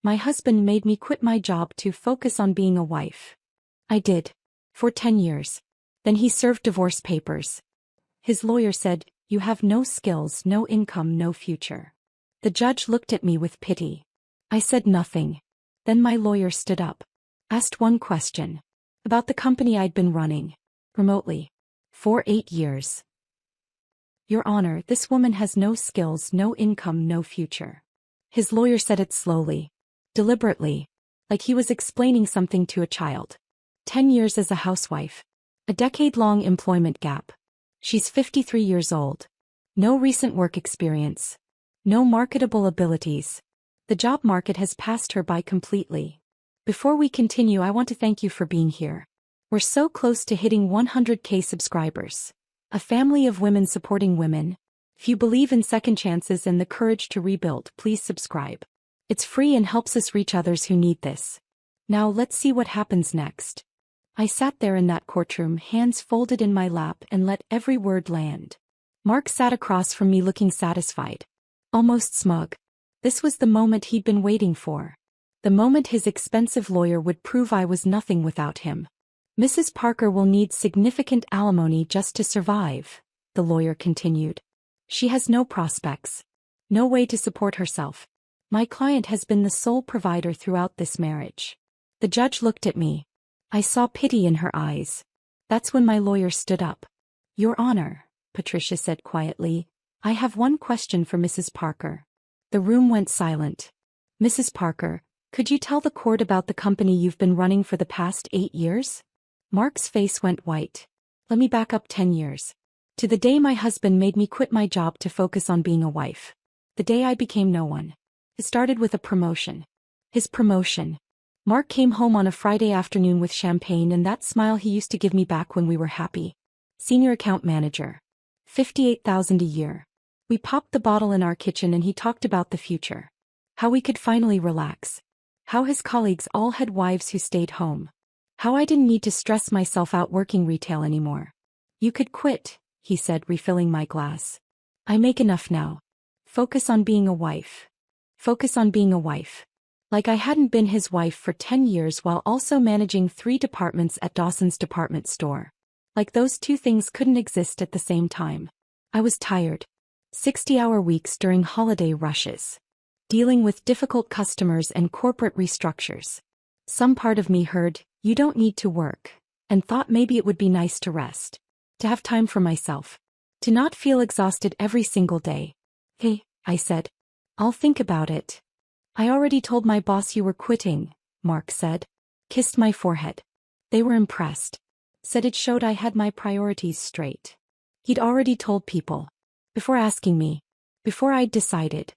My husband made me quit my job to focus on being a wife. I did. For 10 years. Then he served divorce papers. His lawyer said, "You have no skills, no income, no future." The judge looked at me with pity. I said nothing. Then my lawyer stood up. Asked one question. About the company I'd been running. Remotely. For 8 years. "Your Honor, this woman has no skills, no income, no future." His lawyer said it slowly. Deliberately. Like he was explaining something to a child. 10 years as a housewife. A decade-long employment gap. She's 53 years old. No recent work experience. No marketable abilities. The job market has passed her by completely. Before we continue, I want to thank you for being here. We're so close to hitting 100K subscribers. A family of women supporting women. If you believe in second chances and the courage to rebuild, please subscribe. It's free and helps us reach others who need this. Now let's see what happens next. I sat there in that courtroom, hands folded in my lap, and let every word land. Mark sat across from me looking satisfied. Almost smug. This was the moment he'd been waiting for. The moment his expensive lawyer would prove I was nothing without him. "Mrs. Parker will need significant alimony just to survive," the lawyer continued. "She has no prospects. No way to support herself. My client has been the sole provider throughout this marriage." The judge looked at me. I saw pity in her eyes. That's when my lawyer stood up. "Your Honor," Patricia said quietly, "I have one question for Mrs. Parker." The room went silent. "Mrs. Parker, could you tell the court about the company you've been running for the past 8 years? Mark's face went white. "Let me back up 10 years. To the day my husband made me quit my job to focus on being a wife. The day I became no one. It started with a promotion. His promotion. Mark came home on a Friday afternoon with champagne and that smile he used to give me back when we were happy. Senior account manager. 58,000 a year. We popped the bottle in our kitchen and he talked about the future. How we could finally relax. How his colleagues all had wives who stayed home. How I didn't need to stress myself out working retail anymore. You could quit," he said, refilling my glass. "I make enough now. Focus on being a wife. Focus on being a wife." Like I hadn't been his wife for 10 years while also managing 3 departments at Dawson's department store. Like those two things couldn't exist at the same time. I was tired. 60-hour weeks during holiday rushes. Dealing with difficult customers and corporate restructures. Some part of me heard, "You don't need to work," and thought maybe it would be nice to rest. To have time for myself. To not feel exhausted every single day. "Hey," I said. "I'll think about it." "I already told my boss you were quitting," Mark said. Kissed my forehead. They were impressed. Said it showed I had my priorities straight. He'd already told people. Before asking me. Before I'd decided.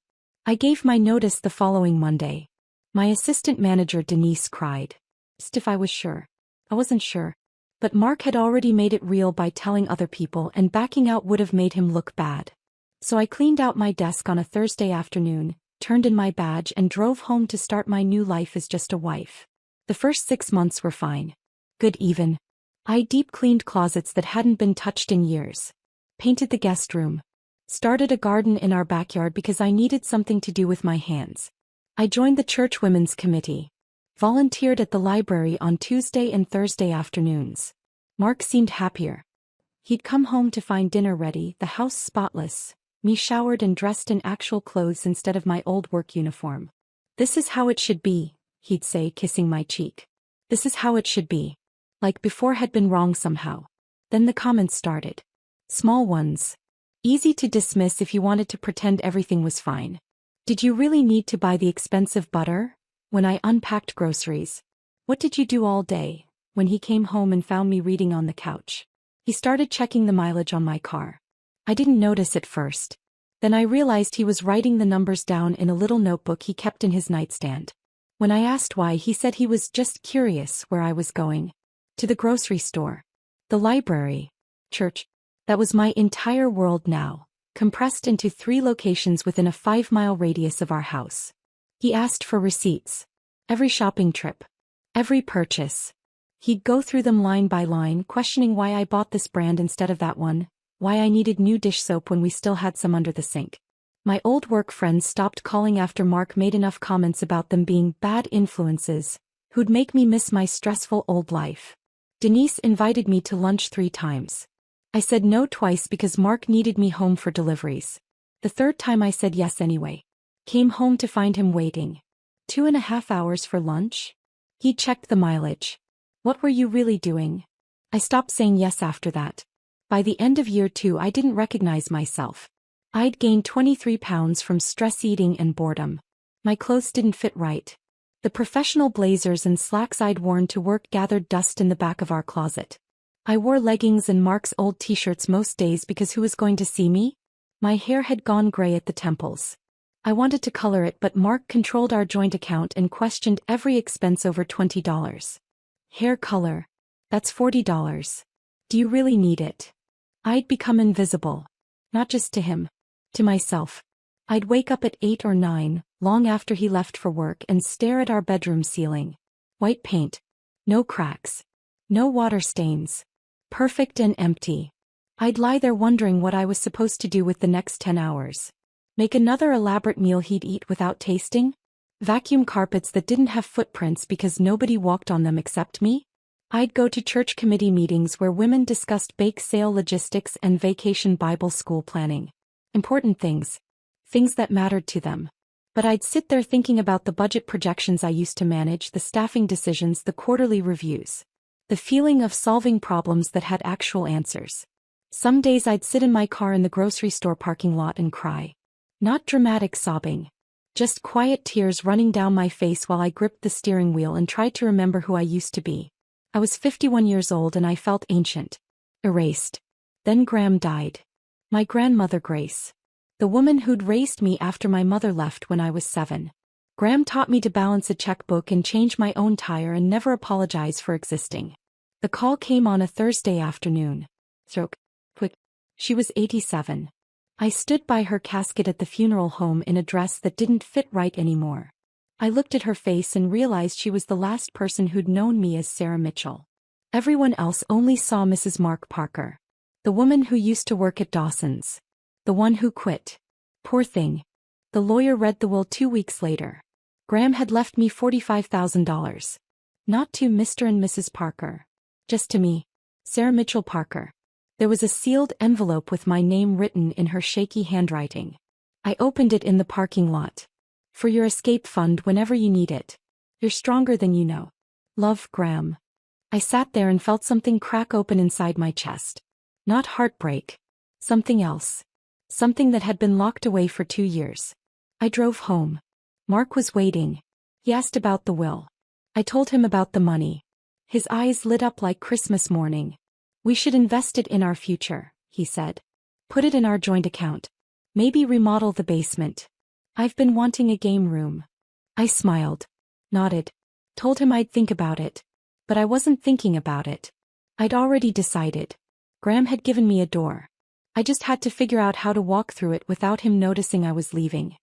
I gave my notice the following Monday. My assistant manager Denise cried. Asked if I was sure. I wasn't sure. But Mark had already made it real by telling other people, and backing out would have made him look bad. So I cleaned out my desk on a Thursday afternoon, turned in my badge and drove home to start my new life as just a wife. The first 6 months were fine. Good even. I deep cleaned closets that hadn't been touched in years. Painted the guest room. Started a garden in our backyard because I needed something to do with my hands. I joined the church women's committee. Volunteered at the library on Tuesday and Thursday afternoons. Mark seemed happier. He'd come home to find dinner ready, the house spotless, me showered and dressed in actual clothes instead of my old work uniform. "This is how it should be," he'd say, kissing my cheek. "This is how it should be." Like before had been wrong somehow. Then the comments started. Small ones. Easy to dismiss if you wanted to pretend everything was fine. "Did you really need to buy the expensive butter?" When I unpacked groceries. "What did you do all day?" When he came home and found me reading on the couch. He started checking the mileage on my car. I didn't notice at first. Then I realized he was writing the numbers down in a little notebook he kept in his nightstand. When I asked why, he said he was just curious where I was going. To the grocery store. The library. Church. That was my entire world now, compressed into 3 locations within a 5-mile radius of our house. He asked for receipts. Every shopping trip. Every purchase. He'd go through them line by line, questioning why I bought this brand instead of that one, why I needed new dish soap when we still had some under the sink. My old work friends stopped calling after Mark made enough comments about them being bad influences, who'd make me miss my stressful old life. Denise invited me to lunch 3 times. I said no twice because Mark needed me home for deliveries. The third time I said yes anyway. Came home to find him waiting. 2.5 hours for lunch? He checked the mileage. What were you really doing? I stopped saying yes after that. By the end of year 2 I didn't recognize myself. I'd gained 23 pounds from stress eating and boredom. My clothes didn't fit right. The professional blazers and slacks I'd worn to work gathered dust in the back of our closet. I wore leggings and Mark's old t-shirts most days because who was going to see me? My hair had gone gray at the temples. I wanted to color it, but Mark controlled our joint account and questioned every expense over $20. Hair color. That's $40. Do you really need it? I'd become invisible. Not just to him. To myself. I'd wake up at 8 or 9, long after he left for work, and stare at our bedroom ceiling. White paint. No cracks. No water stains. Perfect and empty. I'd lie there wondering what I was supposed to do with the next 10 hours. Make another elaborate meal he'd eat without tasting? Vacuum carpets that didn't have footprints because nobody walked on them except me? I'd go to church committee meetings where women discussed bake sale logistics and vacation Bible school planning. Important things. Things that mattered to them. But I'd sit there thinking about the budget projections I used to manage, the staffing decisions, the quarterly reviews. The feeling of solving problems that had actual answers. Some days I'd sit in my car in the grocery store parking lot and cry. Not dramatic sobbing. Just quiet tears running down my face while I gripped the steering wheel and tried to remember who I used to be. I was 51 years old and I felt ancient. Erased. Then Graham died. My grandmother Grace. The woman who'd raised me after my mother left when I was 7. Graham taught me to balance a checkbook and change my own tire and never apologize for existing. The call came on a Thursday afternoon. Stroke. Quick. She was 87. I stood by her casket at the funeral home in a dress that didn't fit right anymore. I looked at her face and realized she was the last person who'd known me as Sarah Mitchell. Everyone else only saw Mrs. Mark Parker. The woman who used to work at Dawson's. The one who quit. Poor thing. The lawyer read the will 2 weeks later. Graham had left me $45,000. Not to Mr. and Mrs. Parker. Just to me. Sarah Mitchell Parker. There was a sealed envelope with my name written in her shaky handwriting. I opened it in the parking lot. For your escape fund whenever you need it. You're stronger than you know. Love, Graham. I sat there and felt something crack open inside my chest. Not heartbreak. Something else. Something that had been locked away for 2 years. I drove home. Mark was waiting. He asked about the will. I told him about the money. His eyes lit up like Christmas morning. We should invest it in our future, he said. Put it in our joint account. Maybe remodel the basement. I've been wanting a game room. I smiled. Nodded. Told him I'd think about it. But I wasn't thinking about it. I'd already decided. Graham had given me a door. I just had to figure out how to walk through it without him noticing I was leaving.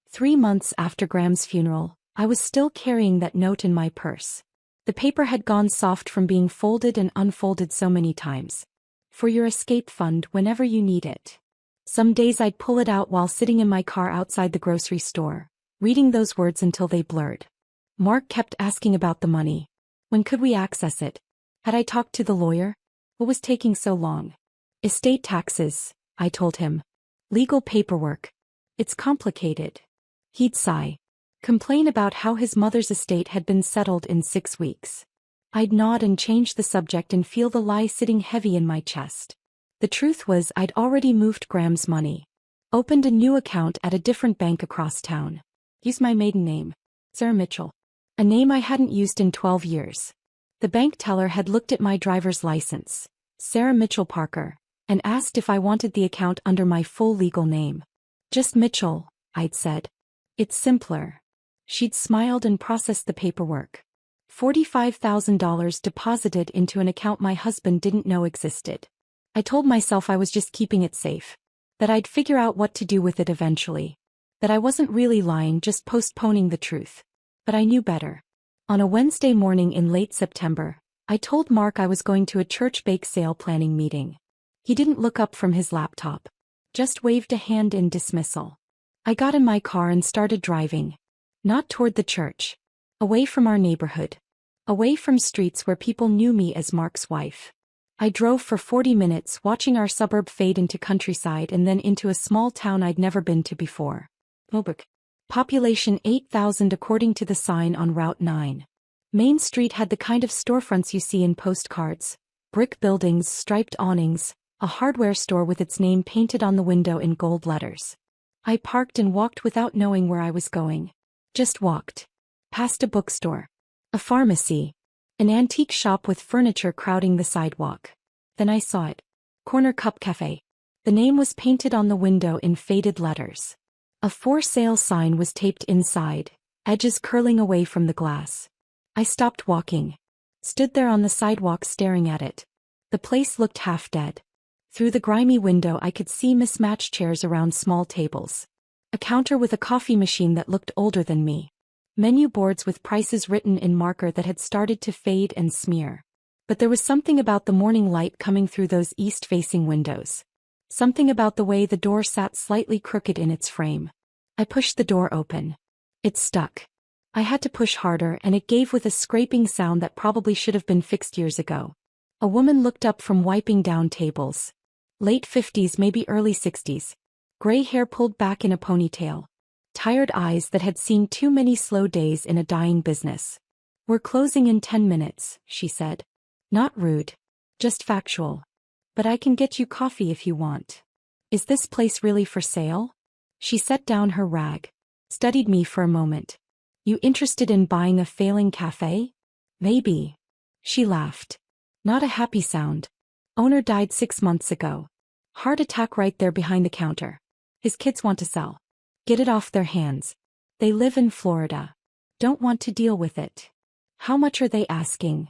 3 months after Graham's funeral, I was still carrying that note in my purse. The paper had gone soft from being folded and unfolded so many times. For your escape fund whenever you need it. Some days I'd pull it out while sitting in my car outside the grocery store, reading those words until they blurred. Mark kept asking about the money. When could we access it? Had I talked to the lawyer? What was taking so long? Estate taxes, I told him. Legal paperwork. It's complicated. He'd sigh. Complain about how his mother's estate had been settled in 6 weeks. I'd nod and change the subject and feel the lie sitting heavy in my chest. The truth was I'd already moved Graham's money. Opened a new account at a different bank across town. Used my maiden name. Sarah Mitchell. A name I hadn't used in 12 years. The bank teller had looked at my driver's license, Sarah Mitchell Parker, and asked if I wanted the account under my full legal name. Just Mitchell, I'd said. It's simpler. She'd smiled and processed the paperwork. $45,000 deposited into an account my husband didn't know existed. I told myself I was just keeping it safe. That I'd figure out what to do with it eventually. That I wasn't really lying, just postponing the truth. But I knew better. On a Wednesday morning in late September, I told Mark I was going to a church bake sale planning meeting. He didn't look up from his laptop. Just waved a hand in dismissal. I got in my car and started driving. Not toward the church. Away from our neighborhood. Away from streets where people knew me as Mark's wife. I drove for 40 minutes watching our suburb fade into countryside and then into a small town I'd never been to before. Mobuk. Population 8,000 according to the sign on Route 9. Main Street had the kind of storefronts you see in postcards. Brick buildings, striped awnings, a hardware store with its name painted on the window in gold letters. I parked and walked without knowing where I was going. Just walked. Past a bookstore. A pharmacy. An antique shop with furniture crowding the sidewalk. Then I saw it. Corner Cup Cafe. The name was painted on the window in faded letters. A for sale sign was taped inside, edges curling away from the glass. I stopped walking. Stood there on the sidewalk staring at it. The place looked half dead. Through the grimy window I could see mismatched chairs around small tables. A counter with a coffee machine that looked older than me. Menu boards with prices written in marker that had started to fade and smear. But there was something about the morning light coming through those east-facing windows. Something about the way the door sat slightly crooked in its frame. I pushed the door open. It stuck. I had to push harder and it gave with a scraping sound that probably should have been fixed years ago. A woman looked up from wiping down tables. Late 50s, maybe early 60s. Gray hair pulled back in a ponytail. Tired eyes that had seen too many slow days in a dying business. "We're closing in 10 minutes, she said. Not rude. Just factual. But I can get you coffee if you want. Is this place really for sale? She set down her rag. Studied me for a moment. You interested in buying a failing cafe? Maybe. She laughed. Not a happy sound. Owner died 6 months ago. Heart attack right there behind the counter. His kids want to sell. Get it off their hands. They live in Florida. Don't want to deal with it. How much are they asking?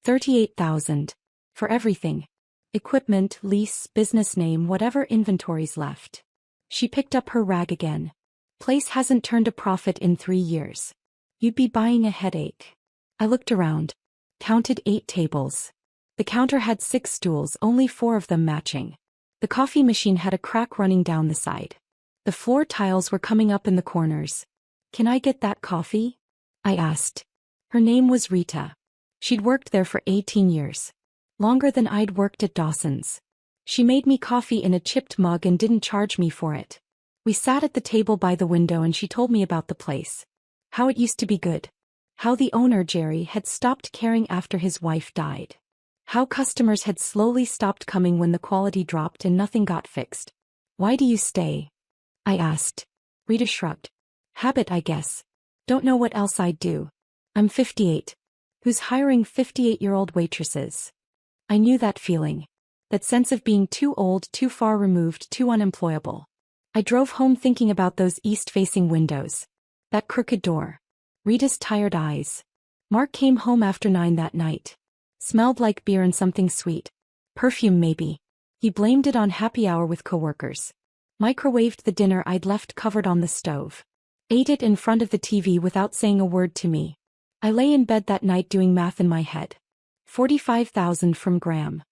$38,000. For everything. Equipment, lease, business name, whatever inventory's left. She picked up her rag again. Place hasn't turned a profit in 3 years. You'd be buying a headache. I looked around. Counted 8 tables. The counter had 6 stools, only 4 of them matching. The coffee machine had a crack running down the side. The floor tiles were coming up in the corners. Can I get that coffee? I asked. Her name was Rita. She'd worked there for 18 years. Longer than I'd worked at Dawson's. She made me coffee in a chipped mug and didn't charge me for it. We sat at the table by the window and she told me about the place. How it used to be good. How the owner, Jerry, had stopped caring after his wife died. How customers had slowly stopped coming when the quality dropped and nothing got fixed. Why do you stay? I asked. Rita shrugged. Habit, I guess. Don't know what else I'd do. I'm 58. Who's hiring 58-year-old waitresses? I knew that feeling. That sense of being too old, too far removed, too unemployable. I drove home thinking about those east-facing windows. That crooked door. Rita's tired eyes. Mark came home after 9 that night. Smelled like beer and something sweet. Perfume maybe. He blamed it on happy hour with coworkers. Microwaved the dinner I'd left covered on the stove. Ate it in front of the TV without saying a word to me. I lay in bed that night doing math in my head. 45,000 from Graham.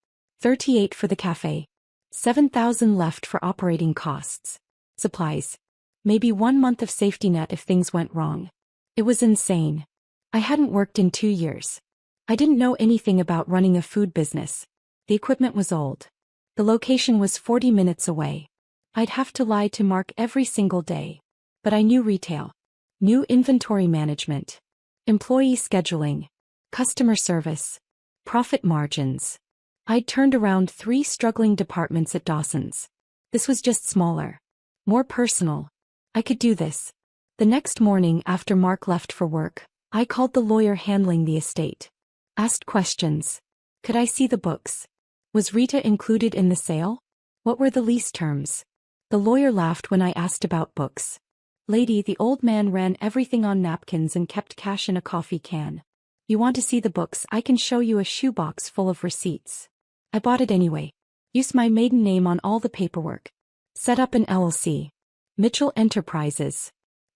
38 for the cafe. 7,000 left for operating costs. Supplies. Maybe 1 month of safety net if things went wrong. It was insane. I hadn't worked in 2 years. I didn't know anything about running a food business. The equipment was old. The location was 40 minutes away. I'd have to lie to Mark every single day. But I knew retail. Knew inventory management. Employee scheduling. Customer service. Profit margins. I'd turned around 3 struggling departments at Dawson's. This was just smaller. More personal. I could do this. The next morning after Mark left for work, I called the lawyer handling the estate. Asked questions. Could I see the books? Was Rita included in the sale? What were the lease terms? The lawyer laughed when I asked about books. Lady, the old man ran everything on napkins and kept cash in a coffee can. You want to see the books? I can show you a shoebox full of receipts. I bought it anyway. Used my maiden name on all the paperwork. Set up an LLC. Mitchell Enterprises.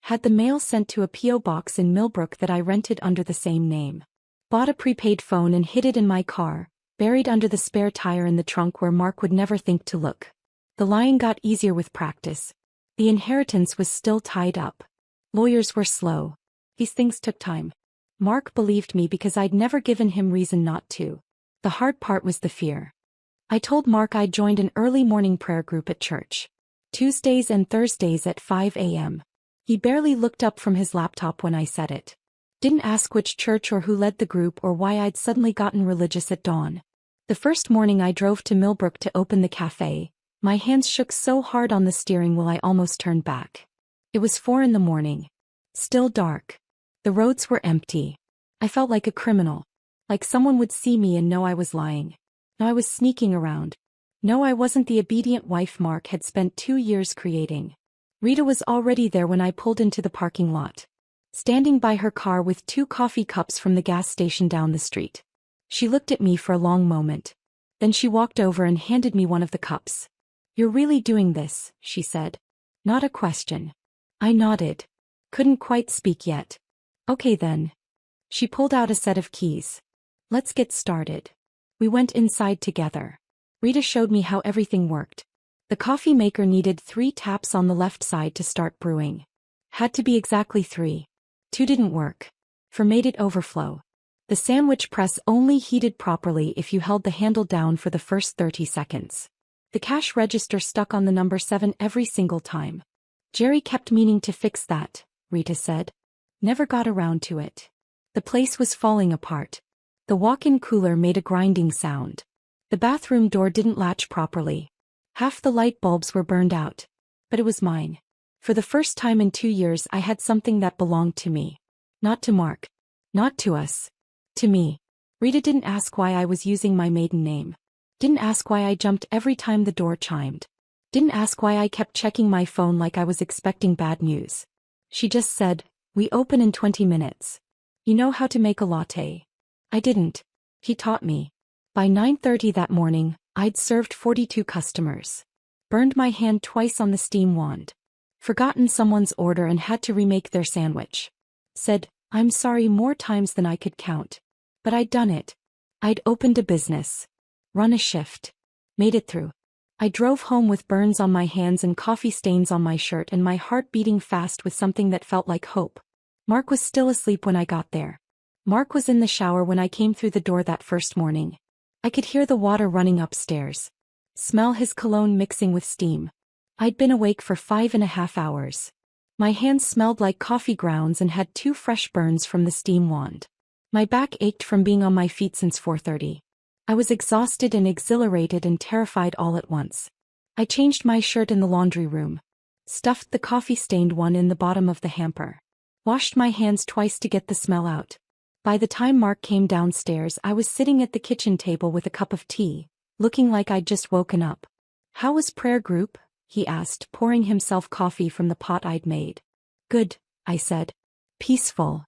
Had the mail sent to a P.O. box in Millbrook that I rented under the same name. Bought a prepaid phone and hid it in my car, buried under the spare tire in the trunk where Mark would never think to look. The lying got easier with practice. The inheritance was still tied up. Lawyers were slow. These things took time. Mark believed me because I'd never given him reason not to. The hard part was the fear. I told Mark I'd joined an early morning prayer group at church. Tuesdays and Thursdays at 5 a.m. He barely looked up from his laptop when I said it. Didn't ask which church or who led the group or why I'd suddenly gotten religious at dawn. The first morning I drove to Millbrook to open the cafe, my hands shook so hard on the steering wheel I almost turned back. It was 4 in the morning. Still dark. The roads were empty. I felt like a criminal. Like someone would see me and know I was lying. No, I was sneaking around. No, I wasn't the obedient wife Mark had spent 2 years creating. Rita was already there when I pulled into the parking lot. Standing by her car with 2 coffee cups from the gas station down the street. She looked at me for a long moment. Then she walked over and handed me one of the cups. "You're really doing this," she said. Not a question. I nodded. Couldn't quite speak yet. "Okay then." She pulled out a set of keys. "Let's get started." We went inside together. Rita showed me how everything worked. The coffee maker needed 3 taps on the left side to start brewing. Had to be exactly 3. 2 didn't work. 4 made it overflow. The sandwich press only heated properly if you held the handle down for the first 30 seconds. The cash register stuck on the number 7 every single time. "Jerry kept meaning to fix that," Rita said. "Never got around to it." The place was falling apart. The walk-in cooler made a grinding sound. The bathroom door didn't latch properly. Half the light bulbs were burned out. But it was mine. For the first time in 2 years I had something that belonged to me. Not to Mark. Not to us. To me. Rita didn't ask why I was using my maiden name. Didn't ask why I jumped every time the door chimed. Didn't ask why I kept checking my phone like I was expecting bad news. She just said, "We open in 20 minutes. You know how to make a latte?" I didn't. He taught me. By 9:30 that morning, I'd served 42 customers. Burned my hand twice on the steam wand. Forgotten someone's order and had to remake their sandwich. Said, "I'm sorry" more times than I could count. But I'd done it. I'd opened a business. Run a shift. Made it through. I drove home with burns on my hands and coffee stains on my shirt and my heart beating fast with something that felt like hope. Mark was still asleep when I got there. Mark was in the shower when I came through the door that first morning. I could hear the water running upstairs. Smell his cologne mixing with steam. I'd been awake for 5.5 hours. My hands smelled like coffee grounds and had 2 fresh burns from the steam wand. My back ached from being on my feet since 4:30. I was exhausted and exhilarated and terrified all at once. I changed my shirt in the laundry room. Stuffed the coffee-stained one in the bottom of the hamper. Washed my hands twice to get the smell out. By the time Mark came downstairs, I was sitting at the kitchen table with a cup of tea, looking like I'd just woken up. "How was prayer group?" he asked, pouring himself coffee from the pot I'd made. "Good," I said. "Peaceful."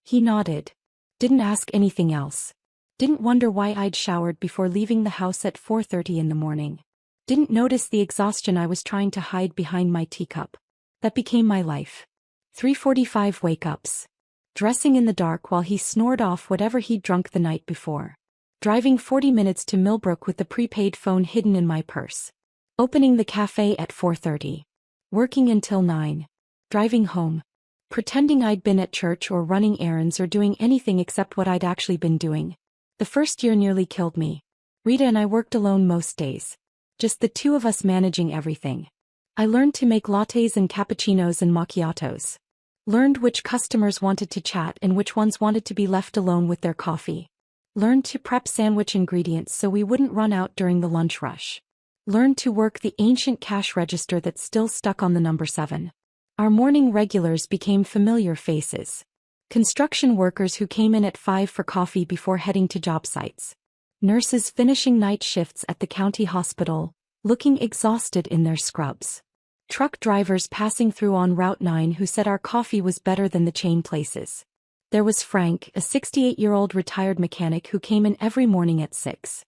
He nodded. Didn't ask anything else. Didn't wonder why I'd showered before leaving the house at 4:30 in the morning. Didn't notice the exhaustion I was trying to hide behind my teacup. That became my life. 3:45 wake-ups. Dressing in the dark while he snored off whatever he'd drunk the night before. Driving 40 minutes to Millbrook with the prepaid phone hidden in my purse. Opening the cafe at 4:30. Working until 9. Driving home. Pretending I'd been at church or running errands or doing anything except what I'd actually been doing. The first year nearly killed me. Rita and I worked alone most days. Just the 2 of us managing everything. I learned to make lattes and cappuccinos and macchiatos. Learned which customers wanted to chat and which ones wanted to be left alone with their coffee. Learned to prep sandwich ingredients so we wouldn't run out during the lunch rush. Learned to work the ancient cash register that still stuck on the number 7. Our morning regulars became familiar faces. Construction workers who came in at 5 for coffee before heading to job sites. Nurses finishing night shifts at the county hospital, looking exhausted in their scrubs. Truck drivers passing through on Route 9 who said our coffee was better than the chain places. There was Frank, a 68-year-old retired mechanic who came in every morning at 6.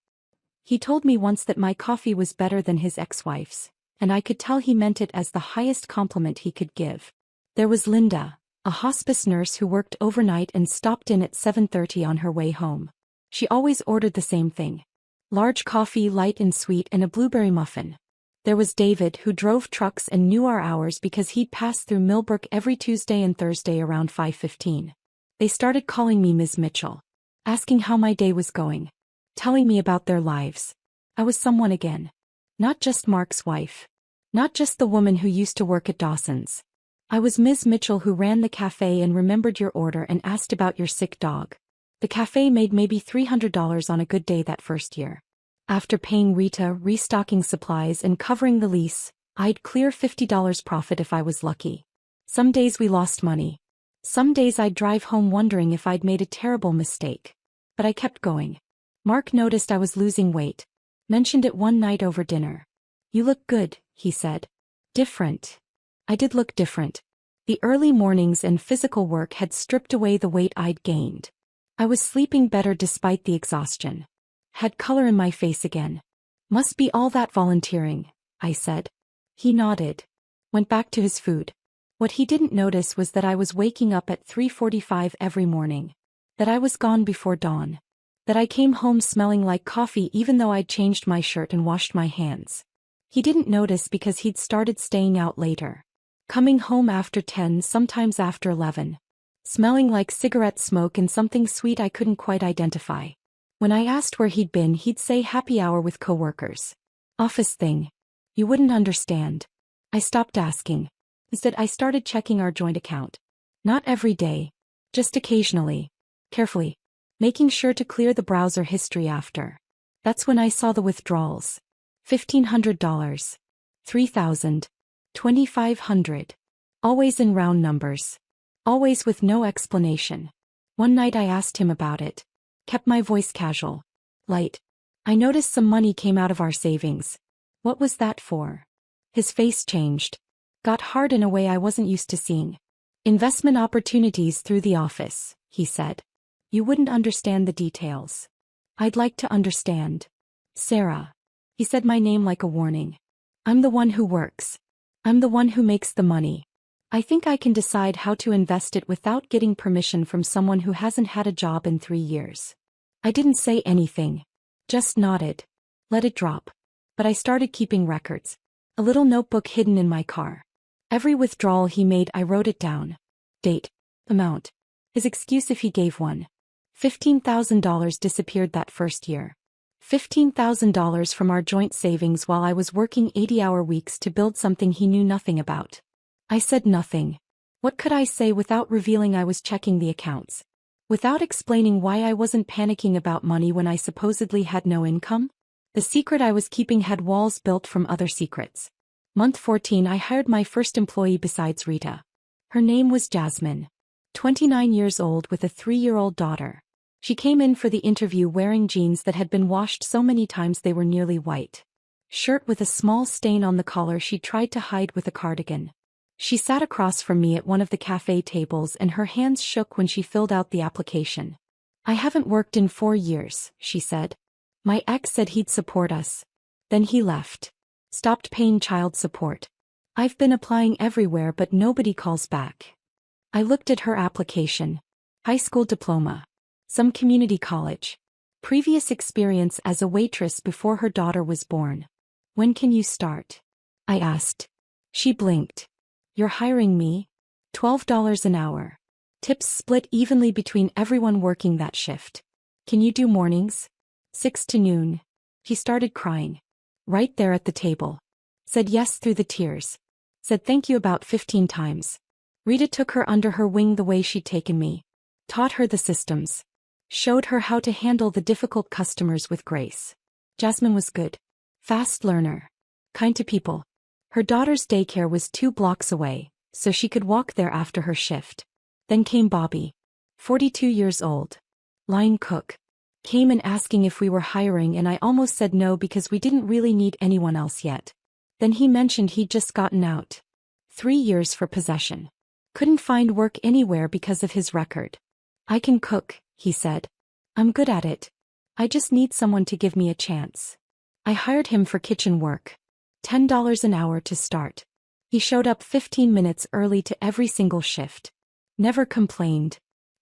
He told me once that my coffee was better than his ex-wife's, and I could tell he meant it as the highest compliment he could give. There was Linda, a hospice nurse who worked overnight and stopped in at 7:30 on her way home. She always ordered the same thing. Large coffee, light and sweet, and a blueberry muffin. There was David, who drove trucks and knew our hours because he'd pass through Millbrook every Tuesday and Thursday around 5:15. They started calling me Ms. Mitchell, asking how my day was going, telling me about their lives. I was someone again. Not just Mark's wife. Not just the woman who used to work at Dawson's. I was Ms. Mitchell, who ran the cafe and remembered your order and asked about your sick dog. The cafe made maybe $300 on a good day that first year. After paying Rita, restocking supplies, and covering the lease, I'd clear $50 profit if I was lucky. Some days we lost money. Some days I'd drive home wondering if I'd made a terrible mistake. But I kept going. Mark noticed I was losing weight. Mentioned it one night over dinner. "You look good," he said. "Different." I did look different. The early mornings and physical work had stripped away the weight I'd gained. I was sleeping better despite the exhaustion. Had color in my face again. "Must be all that volunteering," I said. He nodded. Went back to his food. What he didn't notice was that I was waking up at 3:45 every morning. That I was gone before dawn. That I came home smelling like coffee even though I'd changed my shirt and washed my hands. He didn't notice because he'd started staying out later. Coming home after 10, sometimes after 11. Smelling like cigarette smoke and something sweet I couldn't quite identify. When I asked where he'd been, he'd say happy hour with coworkers. Office thing. You wouldn't understand. I stopped asking. Instead, I started checking our joint account. Not every day. Just occasionally. Carefully. Making sure to clear the browser history after. That's when I saw the withdrawals. $1,500. $3,000. $2,500. Always in round numbers. Always with no explanation. One night I asked him about it. Kept my voice casual. Light. I noticed some money came out of our savings. What was that for? His face changed. Got hard in a way I wasn't used to seeing. Investment opportunities through the office, he said. You wouldn't understand the details. I'd like to understand. Sarah. He said my name like a warning. I'm the one who works. I'm the one who makes the money. I think I can decide how to invest it without getting permission from someone who hasn't had a job in 3 years. I didn't say anything. Just nodded. Let it drop. But I started keeping records. A little notebook hidden in my car. Every withdrawal he made, I wrote it down. Date. Amount. His excuse if he gave one. $15,000 disappeared that first year. $15,000 from our joint savings while I was working 80-hour weeks to build something he knew nothing about. I said nothing. What could I say without revealing I was checking the accounts? Without explaining why I wasn't panicking about money when I supposedly had no income? The secret I was keeping had walls built from other secrets. Month 14, I hired my first employee besides Rita. Her name was Jasmine. 29 years old with a 3-year-old daughter. She came in for the interview wearing jeans that had been washed so many times they were nearly white. Shirt with a small stain on the collar she tried to hide with a cardigan. She sat across from me at one of the cafe tables and her hands shook when she filled out the application. I haven't worked in 4 years, she said. My ex said he'd support us. Then he left. Stopped paying child support. I've been applying everywhere but nobody calls back. I looked at her application. High school diploma. Some community college. Previous experience as a waitress before her daughter was born. When can you start? I asked. She blinked. You're hiring me? $12 an hour. Tips split evenly between everyone working that shift. Can you do mornings? 6 to noon. He started crying. Right there at the table. Said yes through the tears. Said thank you about 15 times. Rita took her under her wing the way she'd taken me. Taught her the systems. Showed her how to handle the difficult customers with grace. Jasmine was good. Fast learner. Kind to people. Her daughter's daycare was 2 blocks away, so she could walk there after her shift. Then came Bobby. 42 years old. Line cook. Came in asking if we were hiring and I almost said no because we didn't really need anyone else yet. Then he mentioned he'd just gotten out. 3 years for possession. Couldn't find work anywhere because of his record. I can cook, he said. I'm good at it. I just need someone to give me a chance. I hired him for kitchen work. $10 an hour to start. He showed up 15 minutes early to every single shift. Never complained.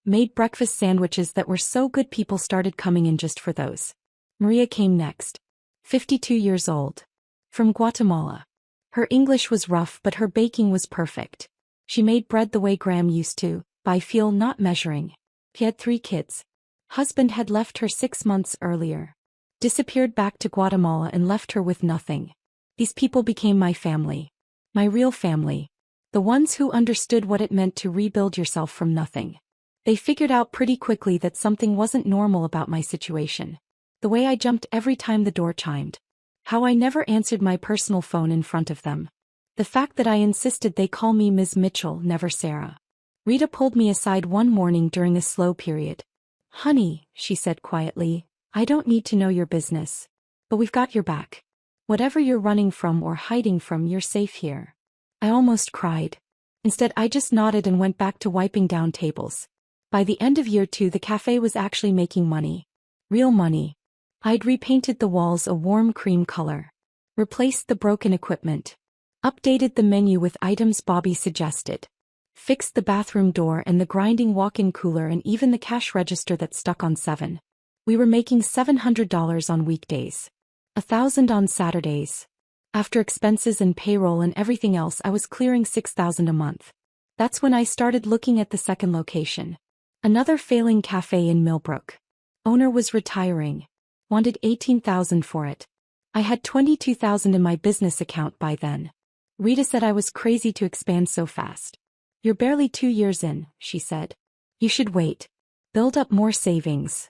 Made breakfast sandwiches that were so good people started coming in just for those. Maria came next. 52 years old. From Guatemala. Her English was rough but her baking was perfect. She made bread the way Graham used to, by feel not measuring. He had 3 kids. Husband had left her 6 months earlier. Disappeared back to Guatemala and left her with nothing. These people became my family. My real family. The ones who understood what it meant to rebuild yourself from nothing. They figured out pretty quickly that something wasn't normal about my situation. The way I jumped every time the door chimed. How I never answered my personal phone in front of them. The fact that I insisted they call me Ms. Mitchell, never Sarah. Rita pulled me aside one morning during a slow period. "Honey," she said quietly, "I don't need to know your business. But we've got your back. Whatever you're running from or hiding from, you're safe here." I almost cried. Instead, I just nodded and went back to wiping down tables. By the end of year 2, the cafe was actually making money. Real money. I'd repainted the walls a warm cream color. Replaced the broken equipment. Updated the menu with items Bobby suggested. Fixed the bathroom door and the grinding walk-in cooler and even the cash register that stuck on 7. We were making $700 on weekdays. $1,000 on Saturdays. After expenses and payroll and everything else, I was clearing $6,000 a month. That's when I started looking at the second location. Another failing cafe in Millbrook. Owner was retiring. Wanted $18,000 for it. I had $22,000 in my business account by then. Rita said I was crazy to expand so fast. "You're barely 2 years in," she said. "You should wait. Build up more savings."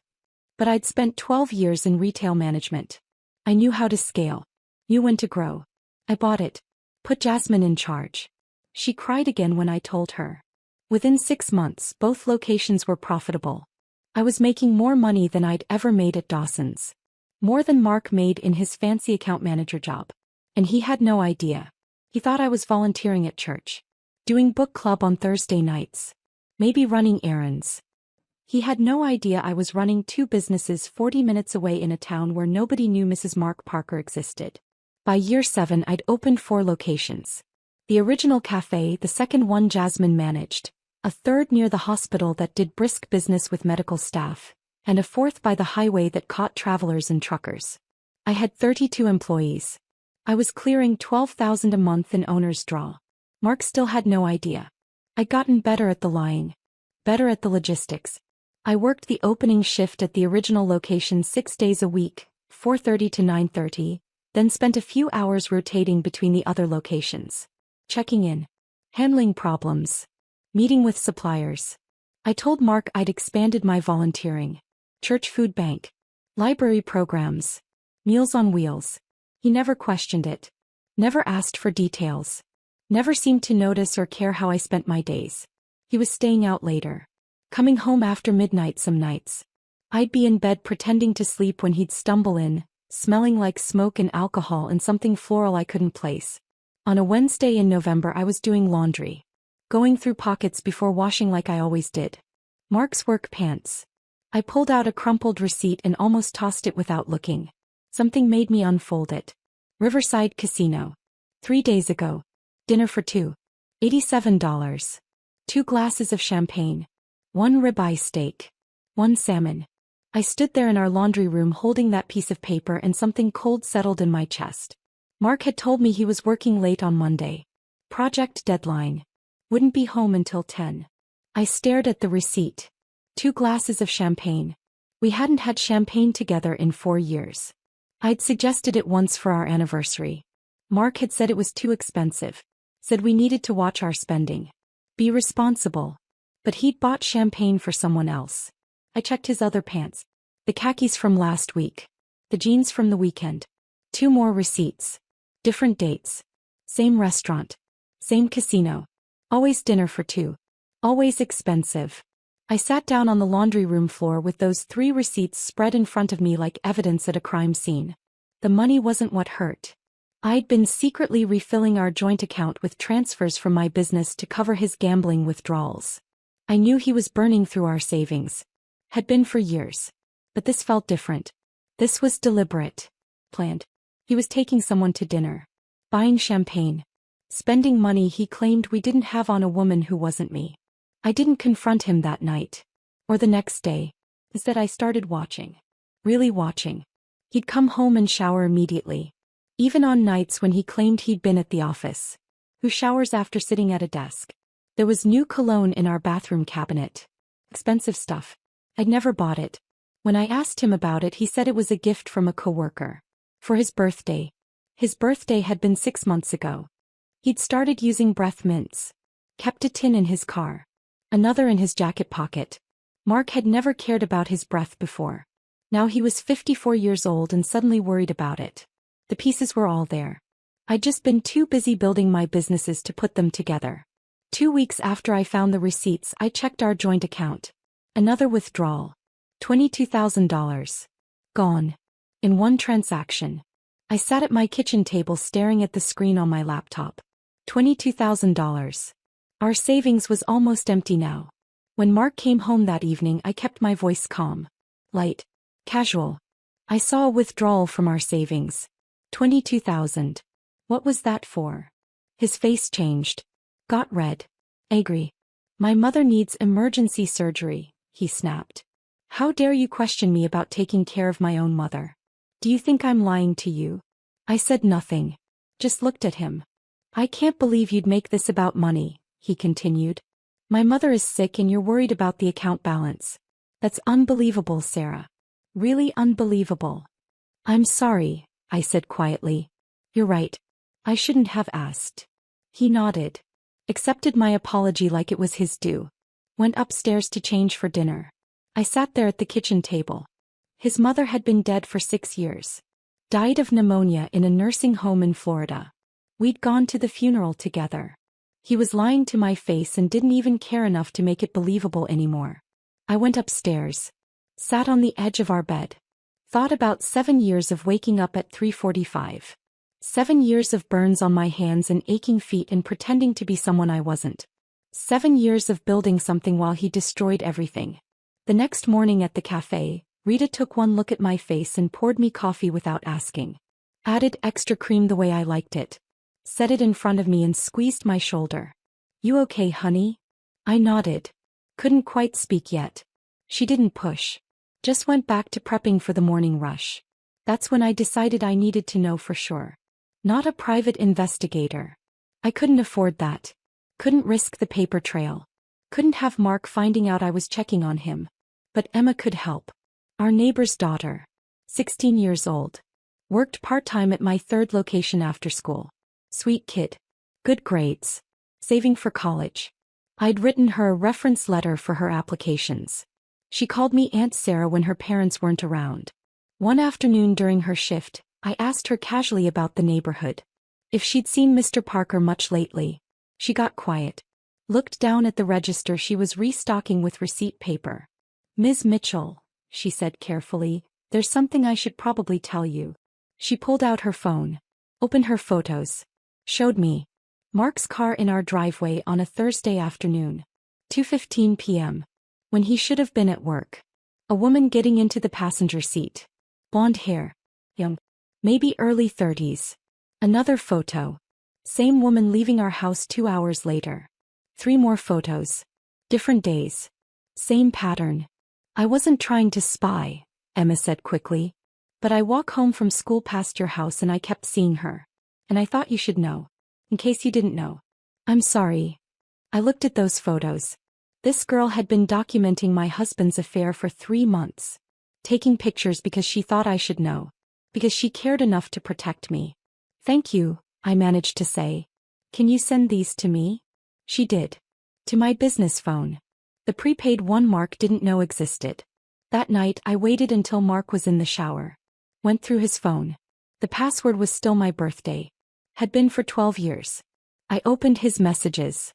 But I'd spent 12 years in retail management. I knew how to scale. Knew when to grow. I bought it. Put Jasmine in charge. She cried again when I told her. Within 6 months, both locations were profitable. I was making more money than I'd ever made at Dawson's. More than Mark made in his fancy account manager job. And he had no idea. He thought I was volunteering at church. Doing book club on Thursday nights. Maybe running errands. He had no idea I was running 2 businesses 40 minutes away in a town where nobody knew Mrs. Mark Parker existed. By year 7, I'd opened 4 locations. The original cafe, the second one Jasmine managed, a third near the hospital that did brisk business with medical staff, and a fourth by the highway that caught travelers and truckers. I had 32 employees. I was clearing $12,000 a month in owner's draw. Mark still had no idea. I'd gotten better at the lying. Better at the logistics. I worked the opening shift at the original location 6 days a week, 4:30 to 9:30, then spent a few hours rotating between the other locations. Checking in. Handling problems. Meeting with suppliers. I told Mark I'd expanded my volunteering. Church food bank. Library programs. Meals on Wheels. He never questioned it. Never asked for details. Never seemed to notice or care how I spent my days. He was staying out later. Coming home after midnight some nights. I'd be in bed pretending to sleep when he'd stumble in, smelling like smoke and alcohol and something floral I couldn't place. On a Wednesday in November I was doing laundry. Going through pockets before washing like I always did. Mark's work pants. I pulled out a crumpled receipt and almost tossed it without looking. Something made me unfold it. Riverside Casino. 3 days ago. Dinner for 2. $87. 2 glasses of champagne. 1 ribeye steak. 1 salmon. I stood there in our laundry room holding that piece of paper and something cold settled in my chest. Mark had told me he was working late on Monday. Project deadline. Wouldn't be home until 10. I stared at the receipt. 2 glasses of champagne. We hadn't had champagne together in 4 years. I'd suggested it once for our anniversary. Mark had said it was too expensive. Said we needed to watch our spending. Be responsible. But he'd bought champagne for someone else. I checked his other pants. The khakis from last week. The jeans from the weekend. 2 more receipts. Different dates. Same restaurant. Same casino. Always dinner for 2. Always expensive. I sat down on the laundry room floor with those 3 receipts spread in front of me like evidence at a crime scene. The money wasn't what hurt. I'd been secretly refilling our joint account with transfers from my business to cover his gambling withdrawals. I knew he was burning through our savings. Had been for years. But this felt different. This was deliberate. Planned. He was taking someone to dinner. Buying champagne. Spending money he claimed we didn't have on a woman who wasn't me. I didn't confront him that night. Or the next day. Instead I started watching. Really watching. He'd come home and shower immediately. even on nights when he claimed he'd been at the office. Who showers after sitting at a desk? There was new cologne in our bathroom cabinet. Expensive stuff. I'd never bought it. When I asked him about it, he said it was a gift from a coworker. For his birthday. His birthday had been 6 months ago. He'd started using breath mints. Kept a tin in his car. Another in his jacket pocket. Mark had never cared about his breath before. Now he was 54 years old and suddenly worried about it. The pieces were all there. I'd just been too busy building my businesses to put them together. 2 weeks after I found the receipts, I checked our joint account. Another withdrawal. $22,000. Gone. In one transaction. I sat at my kitchen table staring at the screen on my laptop. $22,000. Our savings was almost empty now. When Mark came home that evening, I kept my voice calm. Light. Casual. I saw a withdrawal from our savings. $22,000. What was that for? His face changed. Got red. Angry. My mother needs emergency surgery, he snapped. How dare you question me about taking care of my own mother? Do you think I'm lying to you? I said nothing. Just looked at him. I can't believe you'd make this about money, he continued. My mother is sick and you're worried about the account balance. That's unbelievable, Sarah. Really unbelievable. I'm sorry, I said quietly. You're right. I shouldn't have asked. He nodded. Accepted my apology like it was his due. Went upstairs to change for dinner. I sat there at the kitchen table. His mother had been dead for 6 years. Died of pneumonia in a nursing home in Florida. We'd gone to the funeral together. He was lying to my face and didn't even care enough to make it believable anymore. I went upstairs. Sat on the edge of our bed. Thought about 7 years of waking up at 3:45. 7 years of burns on my hands and aching feet and pretending to be someone I wasn't. 7 years of building something while he destroyed everything. The next morning at the cafe, Rita took one look at my face and poured me coffee without asking. Added extra cream the way I liked it. Set it in front of me and squeezed my shoulder. You okay, honey? I nodded. Couldn't quite speak yet. She didn't push. Just went back to prepping for the morning rush. That's when I decided I needed to know for sure. Not a private investigator. I couldn't afford that. Couldn't risk the paper trail. Couldn't have Mark finding out I was checking on him. But Emma could help. Our neighbor's daughter. 16 years old. Worked part-time at my third location after school. Sweet kid. Good grades. Saving for college. I'd written her a reference letter for her applications. She called me Aunt Sarah when her parents weren't around. One afternoon during her shift, I asked her casually about the neighborhood. If she'd seen Mr. Parker much lately. She got quiet. Looked down at the register she was restocking with receipt paper. Ms. Mitchell, she said carefully, there's something I should probably tell you. She pulled out her phone. Opened her photos. Showed me. Mark's car in our driveway on a Thursday afternoon. 2:15 p.m. When he should have been at work. A woman getting into the passenger seat. Blonde hair. Young. Maybe early 30s. Another photo. Same woman leaving our house 2 hours later. 3 more photos. Different days. Same pattern. I wasn't trying to spy, Emma said quickly. But I walk home from school past your house and I kept seeing her. And I thought you should know. In case you didn't know. I'm sorry. I looked at those photos. This girl had been documenting my husband's affair for 3 months. Taking pictures because she thought I should know. Because she cared enough to protect me. Thank you, I managed to say. Can you send these to me? She did. To my business phone. The prepaid one Mark didn't know existed. That night I waited until Mark was in the shower. Went through his phone. The password was still my birthday. Had been for 12 years. I opened his messages.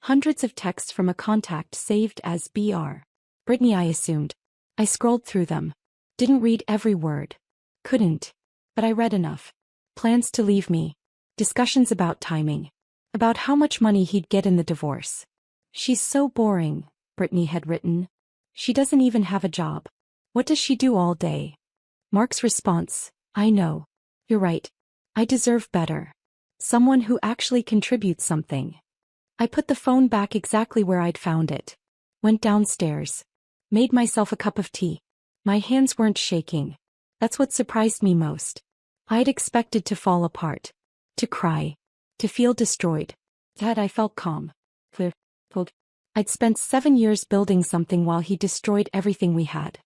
Hundreds of texts from a contact saved as Br. Brittany, I assumed. I scrolled through them. Didn't read every word. Couldn't. But I read enough. Plans to leave me. Discussions about timing. About how much money he'd get in the divorce. She's so boring, Brittany had written. She doesn't even have a job. What does she do all day? Mark's response, I know. You're right. I deserve better. Someone who actually contributes something. I put the phone back exactly where I'd found it. Went downstairs. Made myself a cup of tea. My hands weren't shaking. That's what surprised me most. I'd expected to fall apart. To cry. To feel destroyed. Yet I felt calm. Clear. I'd spent 7 years building something while he destroyed everything we had.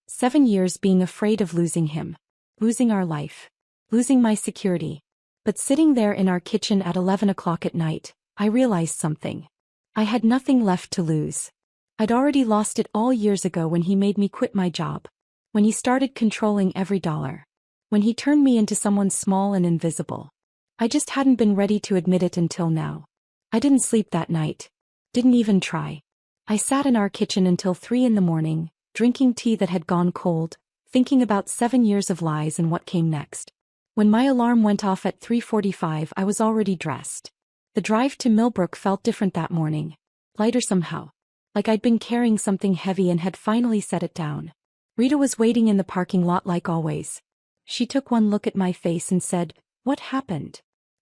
7 years being afraid of losing him. Losing our life. Losing my security. But sitting there in our kitchen at 11 o'clock at night, I realized something. I had nothing left to lose. I'd already lost it all years ago when he made me quit my job. When he started controlling every dollar. When he turned me into someone small and invisible. I just hadn't been ready to admit it until now. I didn't sleep that night. Didn't even try. I sat in our kitchen until 3 in the morning, drinking tea that had gone cold, thinking about 7 years of lies and what came next. When my alarm went off at 3:45, I was already dressed. The drive to Millbrook felt different that morning. Lighter somehow. Like I'd been carrying something heavy and had finally set it down. Rita was waiting in the parking lot like always. She took one look at my face and said, "What happened?"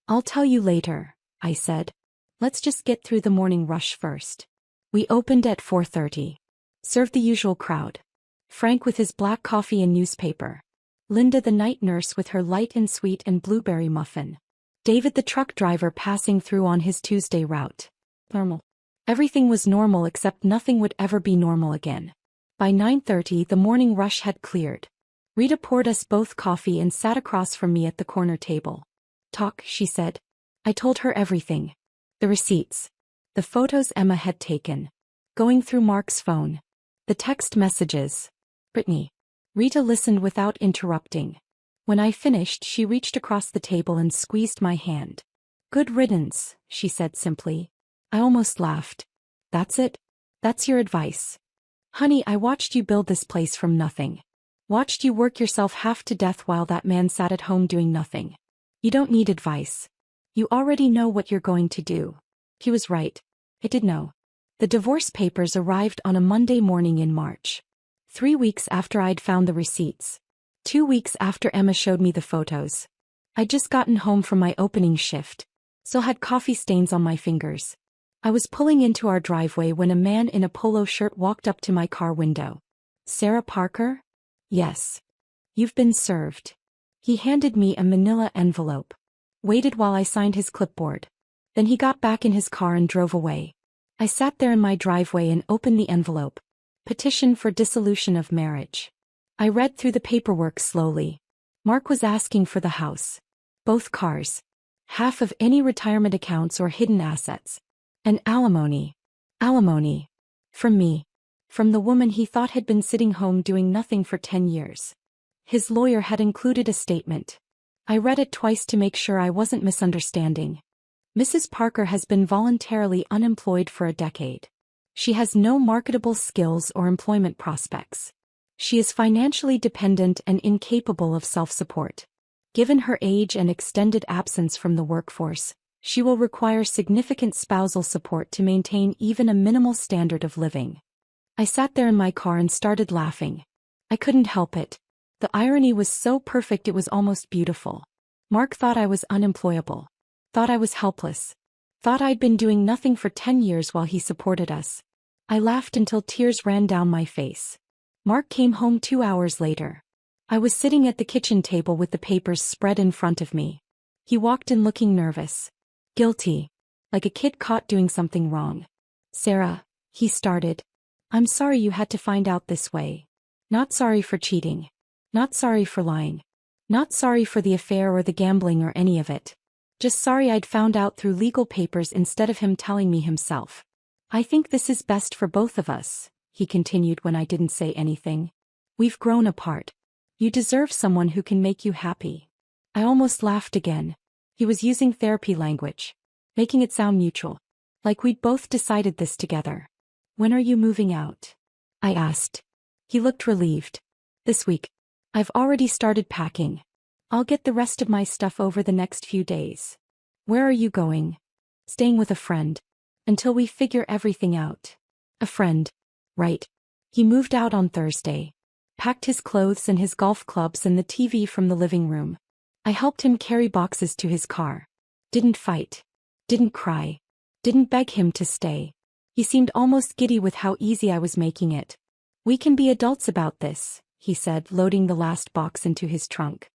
"I'll tell you later," I said. "Let's just get through the morning rush first." We opened at 4:30. Served the usual crowd. Frank with his black coffee and newspaper. Linda the night nurse with her light and sweet and blueberry muffin. David the truck driver passing through on his Tuesday route. Normal. Everything was normal except nothing would ever be normal again. By 9:30 the morning rush had cleared. Rita poured us both coffee and sat across from me at the corner table. "Talk," she said. I told her everything. The receipts. The photos Emma had taken. Going through Mark's phone. The text messages. Brittany. Rita listened without interrupting. When I finished, she reached across the table and squeezed my hand. "Good riddance," she said simply. I almost laughed. "That's it? That's your advice? Honey, I watched you build this place from nothing. Watched you work yourself half to death while that man sat at home doing nothing. You don't need advice. You already know what you're going to do." He was right. I did know. The divorce papers arrived on a Monday morning in March. 3 weeks after I'd found the receipts. 2 weeks after Emma showed me the photos. I'd just gotten home from my opening shift. Still had coffee stains on my fingers. I was pulling into our driveway when a man in a polo shirt walked up to my car window. "Sarah Parker?" "Yes. You've been served." He handed me a manila envelope. Waited while I signed his clipboard. Then he got back in his car and drove away. I sat there in my driveway and opened the envelope. Petition for dissolution of marriage. I read through the paperwork slowly. Mark was asking for the house. Both cars. Half of any retirement accounts or hidden assets. And alimony. Alimony. From me. From the woman he thought had been sitting home doing nothing for 10 years. His lawyer had included a statement. I read it twice to make sure I wasn't misunderstanding. Mrs. Parker has been voluntarily unemployed for a decade. She has no marketable skills or employment prospects. She is financially dependent and incapable of self-support. Given her age and extended absence from the workforce, she will require significant spousal support to maintain even a minimal standard of living. I sat there in my car and started laughing. I couldn't help it. The irony was so perfect it was almost beautiful. Mark thought I was unemployable. Thought I was helpless. Thought I'd been doing nothing for 10 years while he supported us. I laughed until tears ran down my face. Mark came home 2 hours later. I was sitting at the kitchen table with the papers spread in front of me. He walked in looking nervous. Guilty. Like a kid caught doing something wrong. "Sarah," he started. "I'm sorry you had to find out this way. Not sorry for cheating. Not sorry for lying. Not sorry for the affair or the gambling or any of it. Just sorry I'd found out through legal papers instead of him telling me himself. I think this is best for both of us," he continued when I didn't say anything. "We've grown apart. You deserve someone who can make you happy." I almost laughed again. He was using therapy language. Making it sound mutual. Like we'd both decided this together. "When are you moving out?" I asked. He looked relieved. "This week. I've already started packing. I'll get the rest of my stuff over the next few days." "Where are you going?" "Staying with a friend. Until we figure everything out." "A friend. Right." He moved out on Thursday. Packed his clothes and his golf clubs and the TV from the living room. I helped him carry boxes to his car. Didn't fight. Didn't cry. Didn't beg him to stay. He seemed almost giddy with how easy I was making it. "We can be adults about this," he said, loading the last box into his trunk.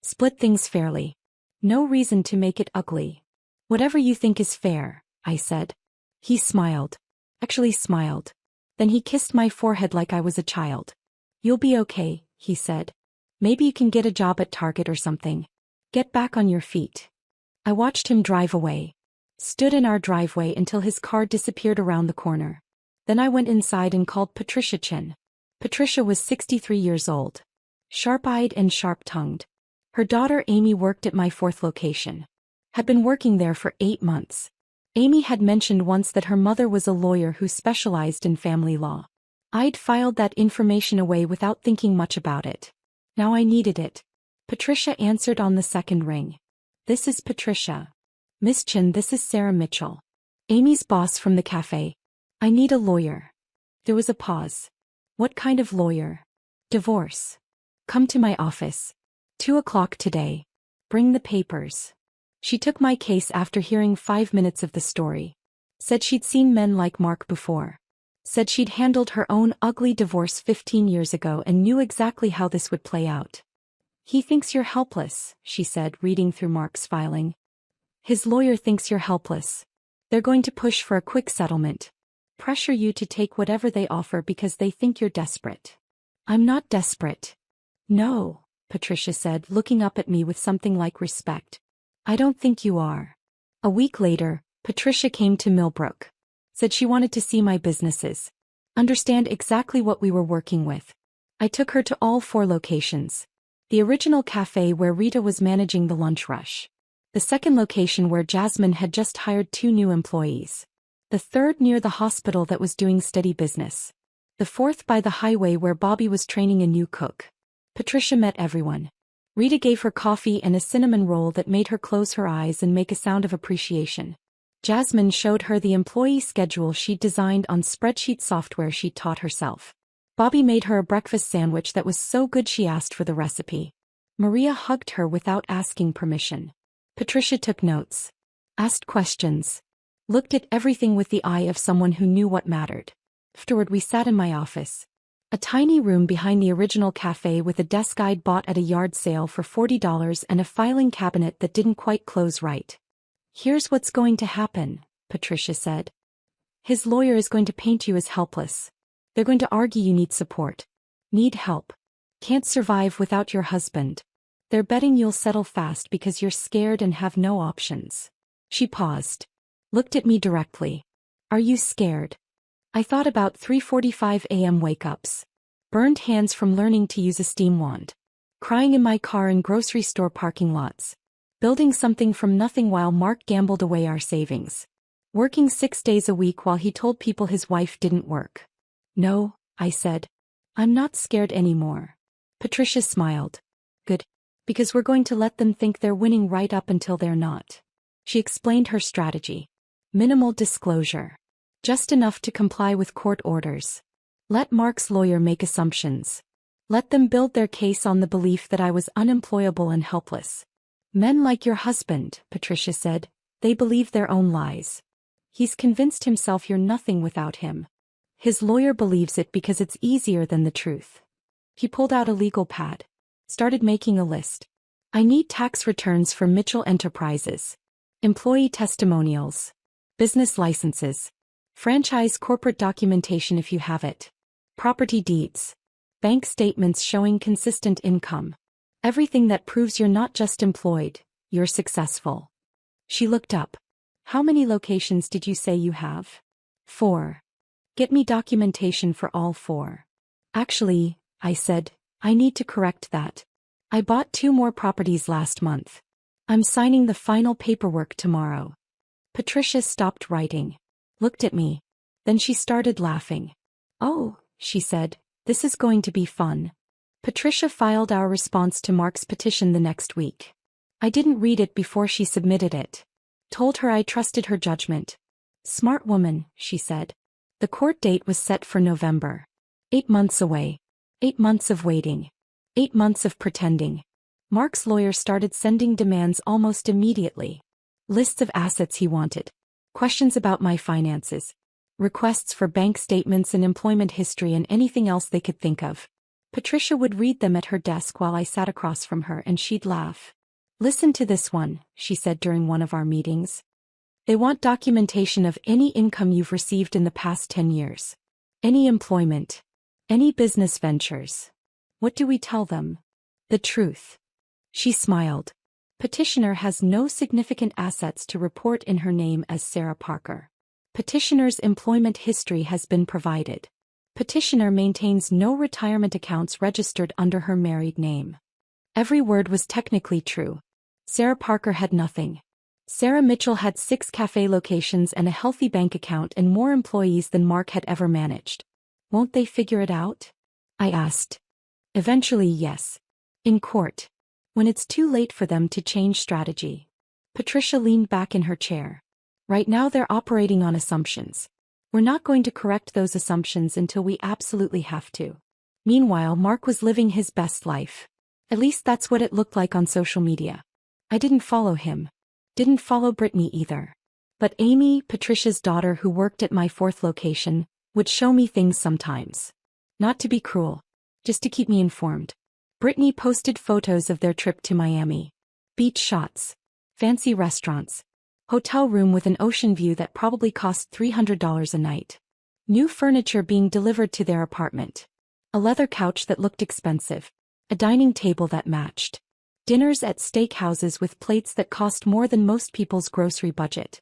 Split things fairly. No reason to make it ugly. Whatever you think is fair, I said. He smiled. Actually smiled. Then he kissed my forehead like I was a child. You'll be okay, he said. Maybe you can get a job at Target or something. Get back on your feet. I watched him drive away. Stood in our driveway until his car disappeared around the corner. Then I went inside and called Patricia Chin. Patricia was 63 years old. Sharp-eyed and sharp-tongued. Her daughter Amy worked at my fourth location. Had been working there for 8 months. Amy had mentioned once that her mother was a lawyer who specialized in family law. I'd filed that information away without thinking much about it. Now I needed it. Patricia answered on the second ring. This is Patricia. Miss Chin, this is Sarah Mitchell. Amy's boss from the cafe. I need a lawyer. There was a pause. What kind of lawyer? Divorce. Come to my office. 2 o'clock today. Bring the papers. She took my case after hearing 5 minutes of the story. Said she'd seen men like Mark before. Said she'd handled her own ugly divorce 15 years ago and knew exactly how this would play out. He thinks you're helpless, she said, reading through Mark's filing. His lawyer thinks you're helpless. They're going to push for a quick settlement. Pressure you to take whatever they offer because they think you're desperate. I'm not desperate. No, Patricia said, looking up at me with something like respect. I don't think you are. A week later, Patricia came to Millbrook. Said she wanted to see my businesses. Understand exactly what we were working with. I took her to all 4 locations. The original cafe where Rita was managing the lunch rush. The second location where Jasmine had just hired 2 new employees. The third near the hospital that was doing steady business. The fourth by the highway where Bobby was training a new cook. Patricia met everyone. Rita gave her coffee and a cinnamon roll that made her close her eyes and make a sound of appreciation. Jasmine showed her the employee schedule she'd designed on spreadsheet software she'd taught herself. Bobby made her a breakfast sandwich that was so good she asked for the recipe. Maria hugged her without asking permission. Patricia took notes. Asked questions. Looked at everything with the eye of someone who knew what mattered. Afterward we sat in my office. A tiny room behind the original cafe with a desk I'd bought at a yard sale for $40 and a filing cabinet that didn't quite close right. Here's what's going to happen, Patricia said. His lawyer is going to paint you as helpless. They're going to argue you need support. Need help. Can't survive without your husband. They're betting you'll settle fast because you're scared and have no options. She paused. Looked at me directly. Are you scared? I thought about 3:45 a.m. wake-ups. Burned hands from learning to use a steam wand. Crying in my car in grocery store parking lots. Building something from nothing while Mark gambled away our savings. Working 6 days a week while he told people his wife didn't work. No, I said. I'm not scared anymore. Patricia smiled. Good. Because we're going to let them think they're winning right up until they're not. She explained her strategy. Minimal disclosure. Just enough to comply with court orders. Let Mark's lawyer make assumptions. Let them build their case on the belief that I was unemployable and helpless. Men like your husband, Patricia said, they believe their own lies. He's convinced himself you're nothing without him. His lawyer believes it because it's easier than the truth. He pulled out a legal pad. Started making a list. I need tax returns for Mitchell Enterprises. Employee testimonials. Business licenses. Franchise corporate documentation if you have it. Property deeds. Bank statements showing consistent income. Everything that proves you're not just employed, you're successful. She looked up. How many locations did you say you have? 4. Get me documentation for all 4. Actually, I said, I need to correct that. I bought 2 more properties last month. I'm signing the final paperwork tomorrow. Patricia stopped writing. Looked at me. Then she started laughing. Oh, she said, this is going to be fun. Patricia filed our response to Mark's petition the next week. I didn't read it before she submitted it. Told her I trusted her judgment. Smart woman, she said. The court date was set for November. 8 months away. 8 months of waiting. 8 months of pretending. Mark's lawyer started sending demands almost immediately. Lists of assets he wanted. Questions about my finances. Requests for bank statements and employment history and anything else they could think of. Patricia would read them at her desk while I sat across from her and she'd laugh. "Listen to this one," she said during one of our meetings. "They want documentation of any income you've received in the past 10 years. Any employment. Any business ventures." What do we tell them? The truth. She smiled. Petitioner has no significant assets to report in her name as Sarah Parker. Petitioner's employment history has been provided. Petitioner maintains no retirement accounts registered under her married name. Every word was technically true. Sarah Parker had nothing. Sarah Mitchell had 6 cafe locations and a healthy bank account and more employees than Mark had ever managed. Won't they figure it out? I asked. Eventually, yes. In court. When it's too late for them to change strategy. Patricia leaned back in her chair. Right now they're operating on assumptions. We're not going to correct those assumptions until we absolutely have to. Meanwhile, Mark was living his best life. At least that's what it looked like on social media. I didn't follow him. Didn't follow Brittany either. But Amy, Patricia's daughter who worked at my 4th location, would show me things sometimes. Not to be cruel. Just to keep me informed. Brittany posted photos of their trip to Miami. Beach shots. Fancy restaurants. Hotel room with an ocean view that probably cost $300 a night. New furniture being delivered to their apartment. A leather couch that looked expensive. A dining table that matched. Dinners at steakhouses with plates that cost more than most people's grocery budget.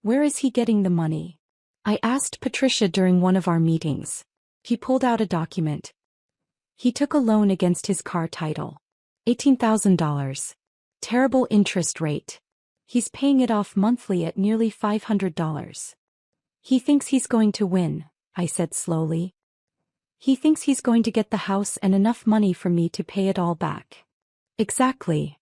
Where is he getting the money? I asked Patricia during one of our meetings. He pulled out a document. He took a loan against his car title. $18,000. Terrible interest rate. He's paying it off monthly at nearly $500. He thinks he's going to win, I said slowly. He thinks he's going to get the house and enough money for me to pay it all back. Exactly.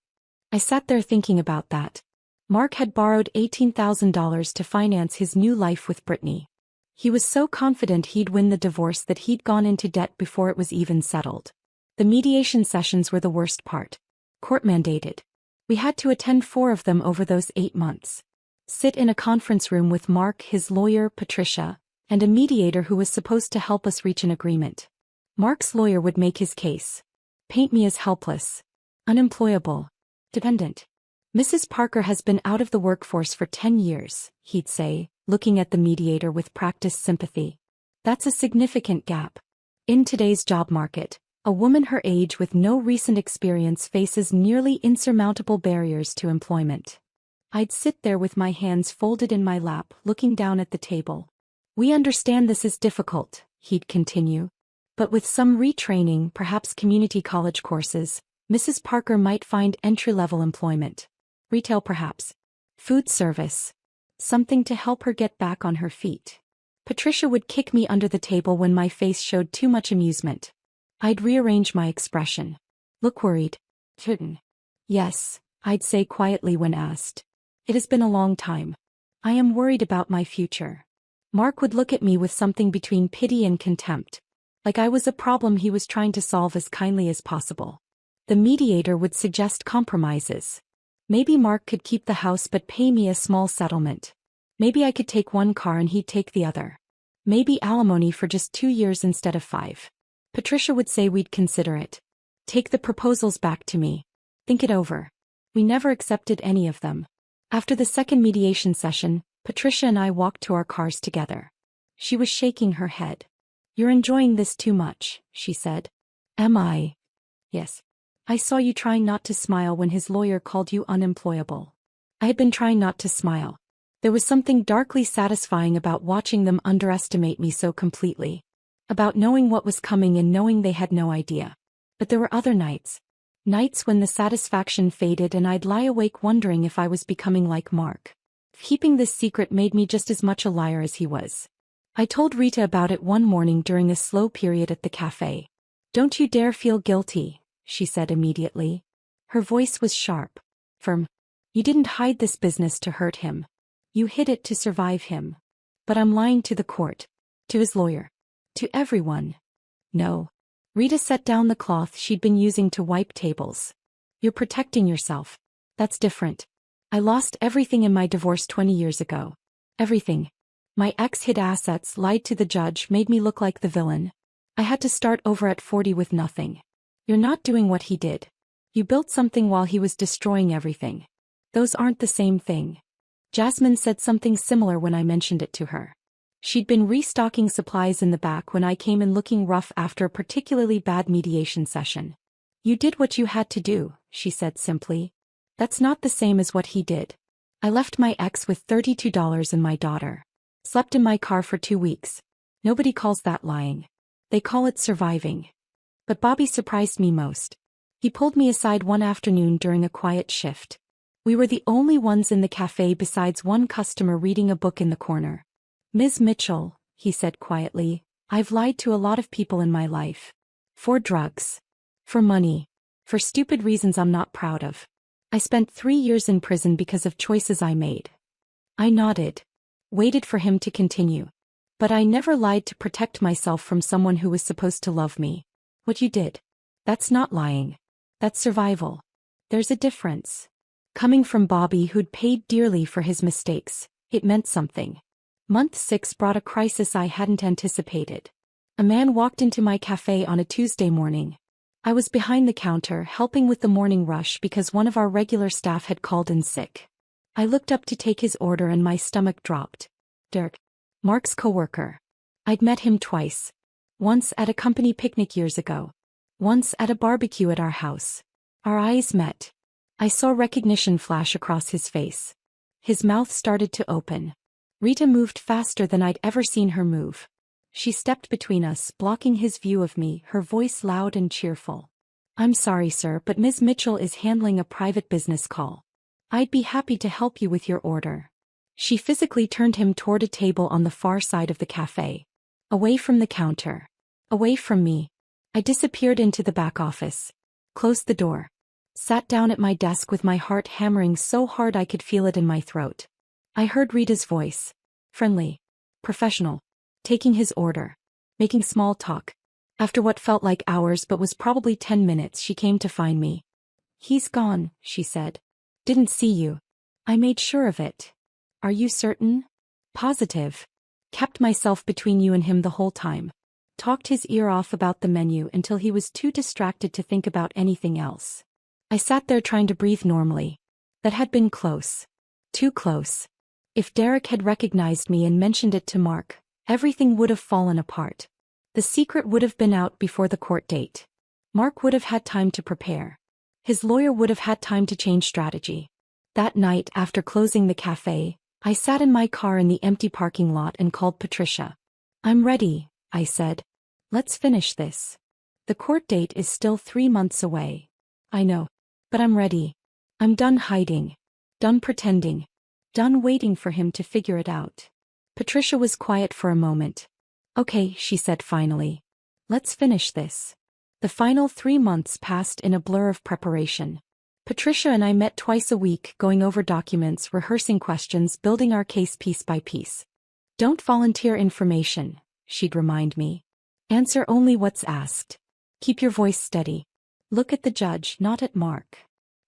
I sat there thinking about that. Mark had borrowed $18,000 to finance his new life with Brittany. He was so confident he'd win the divorce that he'd gone into debt before it was even settled. The mediation sessions were the worst part. Court mandated. We had to attend 4 of them over those 8 months. Sit in a conference room with Mark, his lawyer, Patricia, and a mediator who was supposed to help us reach an agreement. Mark's lawyer would make his case. Paint me as helpless. Unemployable. Dependent. Mrs. Parker has been out of the workforce for 10 years, he'd say, looking at the mediator with practiced sympathy. That's a significant gap. In today's job market, a woman her age with no recent experience faces nearly insurmountable barriers to employment. I'd sit there with my hands folded in my lap, looking down at the table. We understand this is difficult, he'd continue. But with some retraining, perhaps community college courses, Mrs. Parker might find entry-level employment. Retail perhaps. Food service. Something to help her get back on her feet. Patricia would kick me under the table when my face showed too much amusement. I'd rearrange my expression. Look worried. Kitten. Yes, I'd say quietly when asked. It has been a long time. I am worried about my future. Mark would look at me with something between pity and contempt. Like I was a problem he was trying to solve as kindly as possible. The mediator would suggest compromises. Maybe Mark could keep the house but pay me a small settlement. Maybe I could take one car and he'd take the other. Maybe alimony for just 2 years instead of 5. Patricia would say we'd consider it. Take the proposals back to me. Think it over. We never accepted any of them. After the second mediation session, Patricia and I walked to our cars together. She was shaking her head. You're enjoying this too much, she said. Am I? Yes. I saw you trying not to smile when his lawyer called you unemployable. I had been trying not to smile. There was something darkly satisfying about watching them underestimate me so completely. About knowing what was coming and knowing they had no idea. But there were other nights. Nights when the satisfaction faded and I'd lie awake wondering if I was becoming like Mark. Keeping this secret made me just as much a liar as he was. I told Rita about it one morning during a slow period at the cafe. Don't you dare feel guilty, she said immediately. Her voice was sharp, firm. You didn't hide this business to hurt him. You hid it to survive him. But I'm lying to the court. To his lawyer. To everyone. No. Rita set down the cloth she'd been using to wipe tables. You're protecting yourself. That's different. I lost everything in my divorce 20 years ago. Everything. My ex hid assets, lied to the judge, made me look like the villain. I had to start over at 40 with nothing. You're not doing what he did. You built something while he was destroying everything. Those aren't the same thing. Jasmine said something similar when I mentioned it to her. She'd been restocking supplies in the back when I came in looking rough after a particularly bad mediation session. You did what you had to do, she said simply. That's not the same as what he did. I left my ex with $32 and my daughter. Slept in my car for 2 weeks. Nobody calls that lying. They call it surviving. But Bobby surprised me most. He pulled me aside one afternoon during a quiet shift. We were the only ones in the cafe besides one customer reading a book in the corner. Ms. Mitchell, he said quietly, I've lied to a lot of people in my life. For drugs. For money. For stupid reasons I'm not proud of. I spent 3 years in prison because of choices I made. I nodded. Waited for him to continue. But I never lied to protect myself from someone who was supposed to love me. What you did. That's not lying. That's survival. There's a difference. Coming from Bobby who'd paid dearly for his mistakes, it meant something. Month 6 brought a crisis I hadn't anticipated. A man walked into my cafe on a Tuesday morning. I was behind the counter helping with the morning rush because one of our regular staff had called in sick. I looked up to take his order and my stomach dropped. Derek. Mark's coworker. I'd met him twice. Once at a company picnic years ago. Once at a barbecue at our house. Our eyes met. I saw recognition flash across his face. His mouth started to open. Rita moved faster than I'd ever seen her move. She stepped between us, blocking his view of me, her voice loud and cheerful. I'm sorry, sir, but Ms. Mitchell is handling a private business call. I'd be happy to help you with your order. She physically turned him toward a table on the far side of the cafe. Away from the counter. Away from me. I disappeared into the back office. Closed the door. Sat down at my desk with my heart hammering so hard I could feel it in my throat. I heard Rita's voice. Friendly. Professional. Taking his order. Making small talk. After what felt like hours but was probably 10 minutes, she came to find me. He's gone, she said. Didn't see you. I made sure of it. Are you certain? Positive. Kept myself between you and him the whole time. Talked his ear off about the menu until he was too distracted to think about anything else. I sat there trying to breathe normally. That had been close. Too close. If Derek had recognized me and mentioned it to Mark, everything would have fallen apart. The secret would have been out before the court date. Mark would have had time to prepare. His lawyer would have had time to change strategy. That night after closing the cafe, I sat in my car in the empty parking lot and called Patricia. I'm ready, I said. Let's finish this. The court date is still 3 months away. I know. But I'm ready. I'm done hiding. Done pretending. Done waiting for him to figure it out. Patricia was quiet for a moment. Okay, she said finally. Let's finish this. The final 3 months passed in a blur of preparation. Patricia and I met twice a week, going over documents, rehearsing questions, building our case piece by piece. Don't volunteer information, she'd remind me. Answer only what's asked. Keep your voice steady. Look at the judge, not at Mark.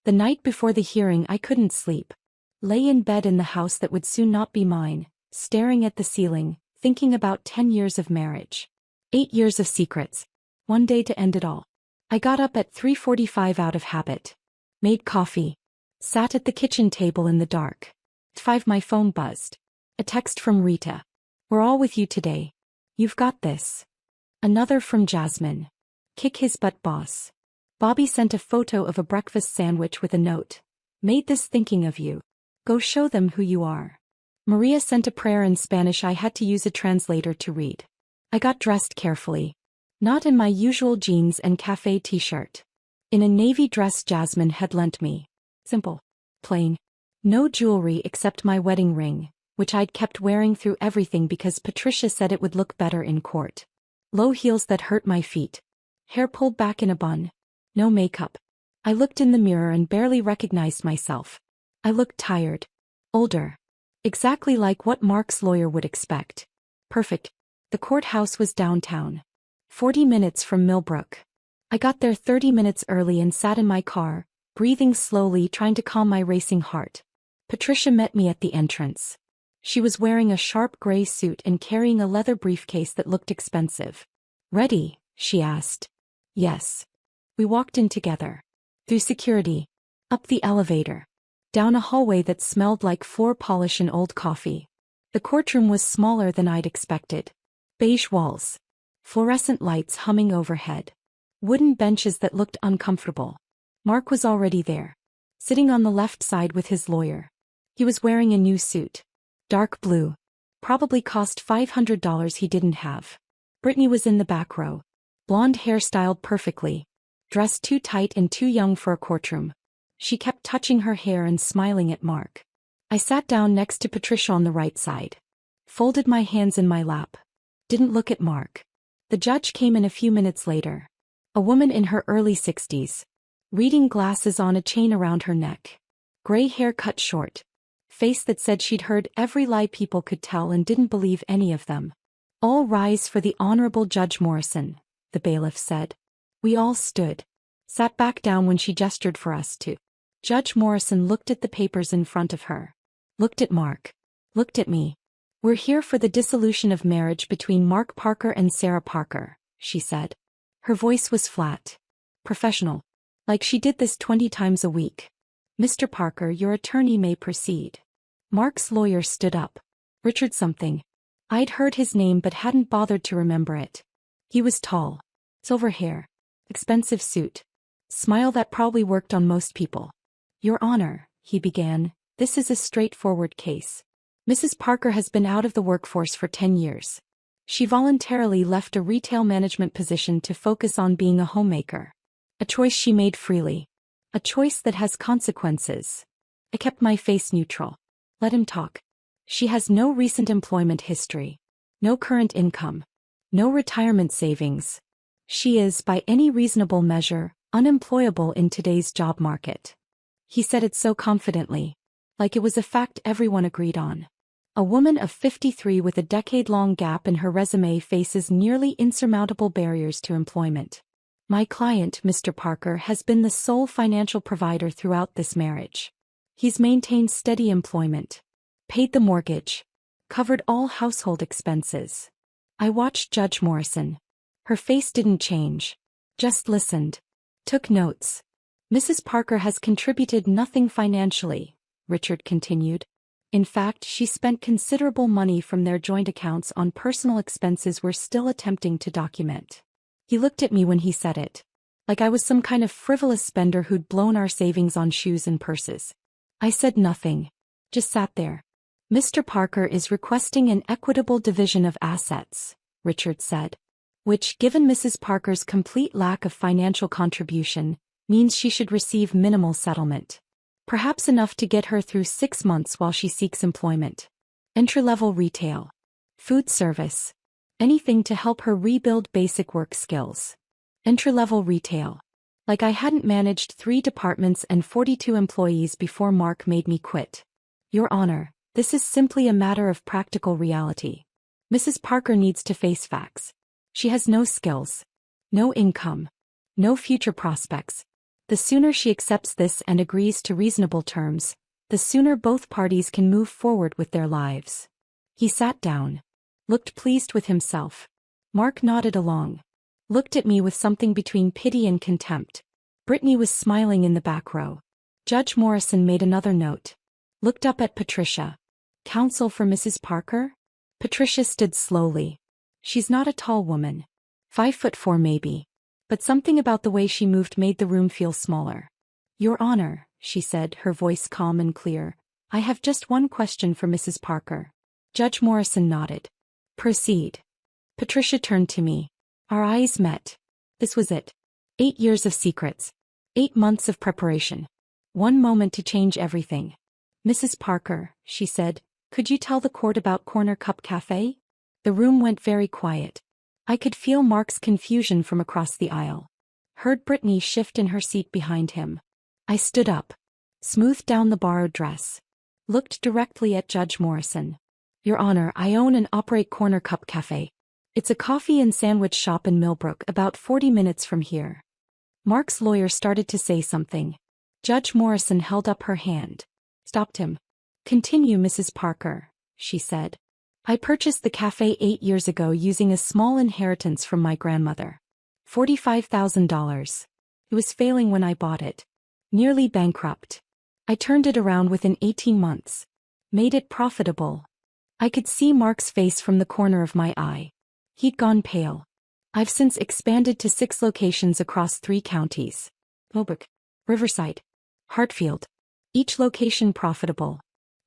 The night before the hearing I couldn't sleep. Lay in bed in the house that would soon not be mine, staring at the ceiling, thinking about 10 years of marriage. 8 years of secrets. One day to end it all. I got up at 3:45 out of habit. Made coffee. Sat at the kitchen table in the dark. At 5 my phone buzzed. A text from Rita. We're all with you today. You've got this. Another from Jasmine. Kick his butt, boss. Bobby sent a photo of a breakfast sandwich with a note. Made this thinking of you. Go show them who you are. Maria sent a prayer in Spanish I had to use a translator to read. I got dressed carefully. Not in my usual jeans and cafe t-shirt. In a navy dress Jasmine had lent me. Simple. Plain. No jewelry except my wedding ring, which I'd kept wearing through everything because Patricia said it would look better in court. Low heels that hurt my feet. Hair pulled back in a bun. No makeup. I looked in the mirror and barely recognized myself. I looked tired. Older. Exactly like what Mark's lawyer would expect. Perfect. The courthouse was downtown. 40 minutes from Millbrook. I got there 30 minutes early and sat in my car, breathing slowly, trying to calm my racing heart. Patricia met me at the entrance. She was wearing a sharp gray suit and carrying a leather briefcase that looked expensive. Ready? She asked. Yes. We walked in together. Through security. Up the elevator. Down a hallway that smelled like floor polish and old coffee. The courtroom was smaller than I'd expected. Beige walls. Fluorescent lights humming overhead. Wooden benches that looked uncomfortable. Mark was already there. Sitting on the left side with his lawyer. He was wearing a new suit. Dark blue. Probably cost $500 he didn't have. Brittany was in the back row. Blonde hair styled perfectly. Dressed too tight and too young for a courtroom. She kept touching her hair and smiling at Mark. I sat down next to Patricia on the right side. Folded my hands in my lap. Didn't look at Mark. The judge came in a few minutes later. A woman in her early 60s. Reading glasses on a chain around her neck. Gray hair cut short. Face that said she'd heard every lie people could tell and didn't believe any of them. All rise for the Honorable Judge Morrison, the bailiff said. We all stood. Sat back down when she gestured for us to. Judge Morrison looked at the papers in front of her. Looked at Mark. Looked at me. We're here for the dissolution of marriage between Mark Parker and Sarah Parker, she said. Her voice was flat. Professional. Like she did this 20 times a week. Mr. Parker, your attorney may proceed. Mark's lawyer stood up. Richard something. I'd heard his name but hadn't bothered to remember it. He was tall. Silver hair. Expensive suit. Smile that probably worked on most people. Your Honor, he began, this is a straightforward case. Mrs. Parker has been out of the workforce for 10 years. She voluntarily left a retail management position to focus on being a homemaker. A choice she made freely. A choice that has consequences. I kept my face neutral. Let him talk. She has no recent employment history. No current income. No retirement savings. She is, by any reasonable measure, unemployable in today's job market. He said it so confidently. Like it was a fact everyone agreed on. A woman of 53 with a decade-long gap in her resume faces nearly insurmountable barriers to employment. My client, Mr. Parker, has been the sole financial provider throughout this marriage. He's maintained steady employment. Paid the mortgage. Covered all household expenses. I watched Judge Morrison. Her face didn't change. Just listened. Took notes. Mrs. Parker has contributed nothing financially, Richard continued. In fact, she spent considerable money from their joint accounts on personal expenses we're still attempting to document. He looked at me when he said it. Like I was some kind of frivolous spender who'd blown our savings on shoes and purses. I said nothing. Just sat there. Mr. Parker is requesting an equitable division of assets, Richard said. Which, given Mrs. Parker's complete lack of financial contribution, means she should receive minimal settlement. Perhaps enough to get her through 6 months while she seeks employment. Entry-level retail. Food service. Anything to help her rebuild basic work skills. Entry-level retail. Like I hadn't managed 3 departments and 42 employees before Mark made me quit. Your Honor, this is simply a matter of practical reality. Mrs. Parker needs to face facts. She has no skills. No income. No future prospects. The sooner she accepts this and agrees to reasonable terms, the sooner both parties can move forward with their lives. He sat down. Looked pleased with himself. Mark nodded along. Looked at me with something between pity and contempt. Brittany was smiling in the back row. Judge Morrison made another note. Looked up at Patricia. Counsel for Mrs. Parker? Patricia stood slowly. She's not a tall woman. 5'4" maybe. But something about the way she moved made the room feel smaller. Your Honor, she said, her voice calm and clear, I have just one question for Mrs. Parker. Judge Morrison nodded. Proceed. Patricia turned to me. Our eyes met. This was it. 8 years of secrets. 8 months of preparation. One moment to change everything. Mrs. Parker, she said, could you tell the court about Corner Cup Cafe? The room went very quiet. I could feel Mark's confusion from across the aisle. Heard Brittany shift in her seat behind him. I stood up. Smoothed down the borrowed dress. Looked directly at Judge Morrison. Your Honor, I own and operate Corner Cup Cafe. It's a coffee and sandwich shop in Millbrook about 40 minutes from here. Mark's lawyer started to say something. Judge Morrison held up her hand. Stopped him. Continue, Mrs. Parker, she said. I purchased the cafe 8 years ago using a small inheritance from my grandmother. $45,000. It was failing when I bought it. Nearly bankrupt. I turned it around within 18 months. Made it profitable. I could see Mark's face from the corner of my eye. He'd gone pale. I've since expanded to 6 locations across 3 counties. Hoboken, Riverside, Hartfield. Each location profitable.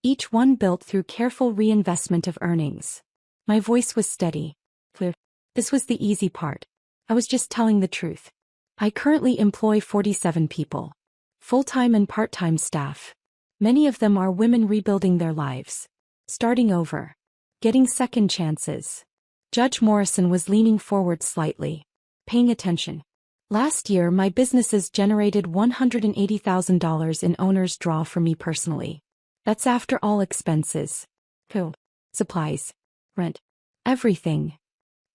Each one built through careful reinvestment of earnings. My voice was steady. Clear. This was the easy part. I was just telling the truth. I currently employ 47 people. Full-time and part-time staff. Many of them are women rebuilding their lives. Starting over. Getting second chances. Judge Morrison was leaning forward slightly. Paying attention. Last year my businesses generated $180,000 in owner's draw for me personally. That's after all expenses. Food, supplies, rent, everything.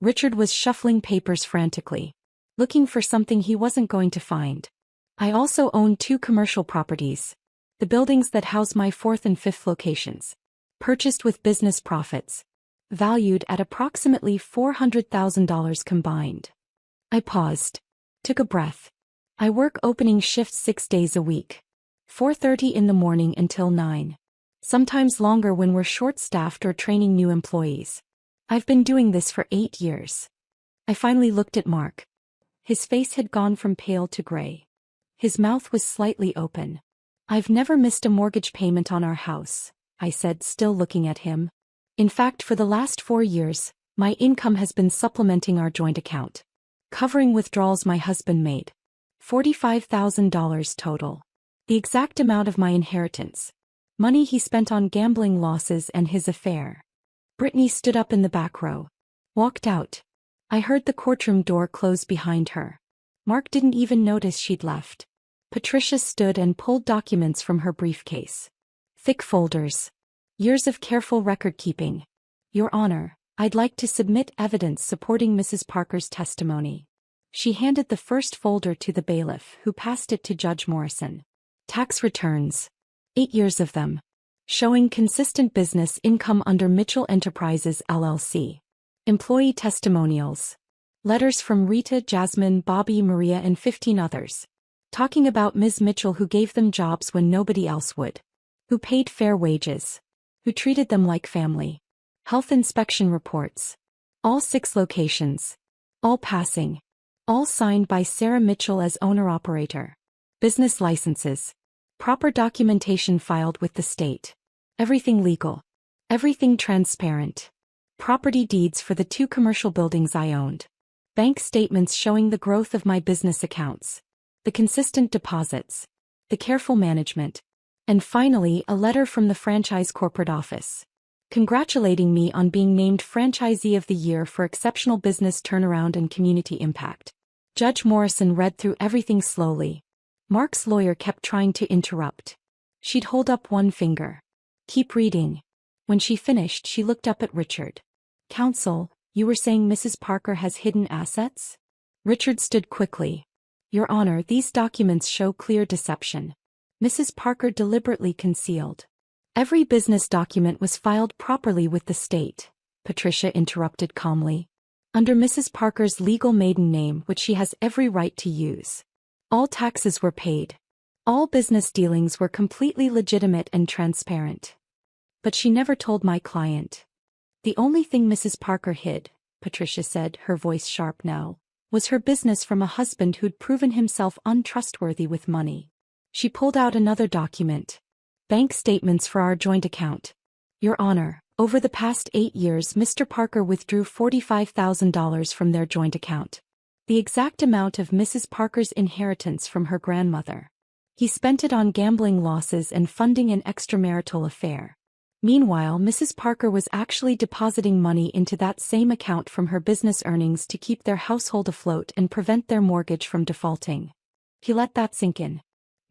Richard was shuffling papers frantically, looking for something he wasn't going to find. I also own 2 commercial properties. The buildings that house my 4th and 5th locations. Purchased with business profits. Valued at approximately $400,000 combined. I paused. Took a breath. I work opening shifts 6 days a week. 4:30 in the morning until 9. Sometimes longer when we're short-staffed or training new employees. I've been doing this for 8 years. I finally looked at Mark. His face had gone from pale to gray. His mouth was slightly open. I've never missed a mortgage payment on our house, I said, still looking at him. In fact, for the last 4 years, my income has been supplementing our joint account. Covering withdrawals my husband made. $45,000 total. The exact amount of my inheritance. Money he spent on gambling losses and his affair. Brittany stood up in the back row. Walked out. I heard the courtroom door close behind her. Mark didn't even notice she'd left. Patricia stood and pulled documents from her briefcase. Thick folders. Years of careful record-keeping. Your Honor, I'd like to submit evidence supporting Mrs. Parker's testimony. She handed the first folder to the bailiff, who passed it to Judge Morrison. Tax returns. 8 years of them. Showing consistent business income under Mitchell Enterprises, LLC. Employee testimonials. Letters from Rita, Jasmine, Bobby, Maria and 15 others. Talking about Ms. Mitchell, who gave them jobs when nobody else would. Who paid fair wages. Who treated them like family. Health inspection reports. All 6 locations. All passing. All signed by Sarah Mitchell as owner-operator. Business licenses. Proper documentation filed with the state. Everything legal. Everything transparent. Property deeds for the 2 commercial buildings I owned. Bank statements showing the growth of my business accounts. The consistent deposits. The careful management. And finally, a letter from the franchise corporate office. Congratulating me on being named Franchisee of the Year for exceptional business turnaround and community impact. Judge Morrison read through everything slowly. Mark's lawyer kept trying to interrupt. She'd hold up one finger. Keep reading. When she finished, she looked up at Richard. Counsel, you were saying Mrs. Parker has hidden assets? Richard stood quickly. Your Honor, these documents show clear deception. Mrs. Parker deliberately concealed. Every business document was filed properly with the state, Patricia interrupted calmly. Under Mrs. Parker's legal maiden name, which she has every right to use. All taxes were paid. All business dealings were completely legitimate and transparent. But she never told my client. The only thing Mrs. Parker hid, Patricia said, her voice sharp now, was her business from a husband who'd proven himself untrustworthy with money. She pulled out another document. Bank statements for our joint account. Your Honor, over the past 8 years Mr. Parker withdrew $45,000 from their joint account. The exact amount of Mrs. Parker's inheritance from her grandmother. He spent it on gambling losses and funding an extramarital affair. Meanwhile, Mrs. Parker was actually depositing money into that same account from her business earnings to keep their household afloat and prevent their mortgage from defaulting. He let that sink in.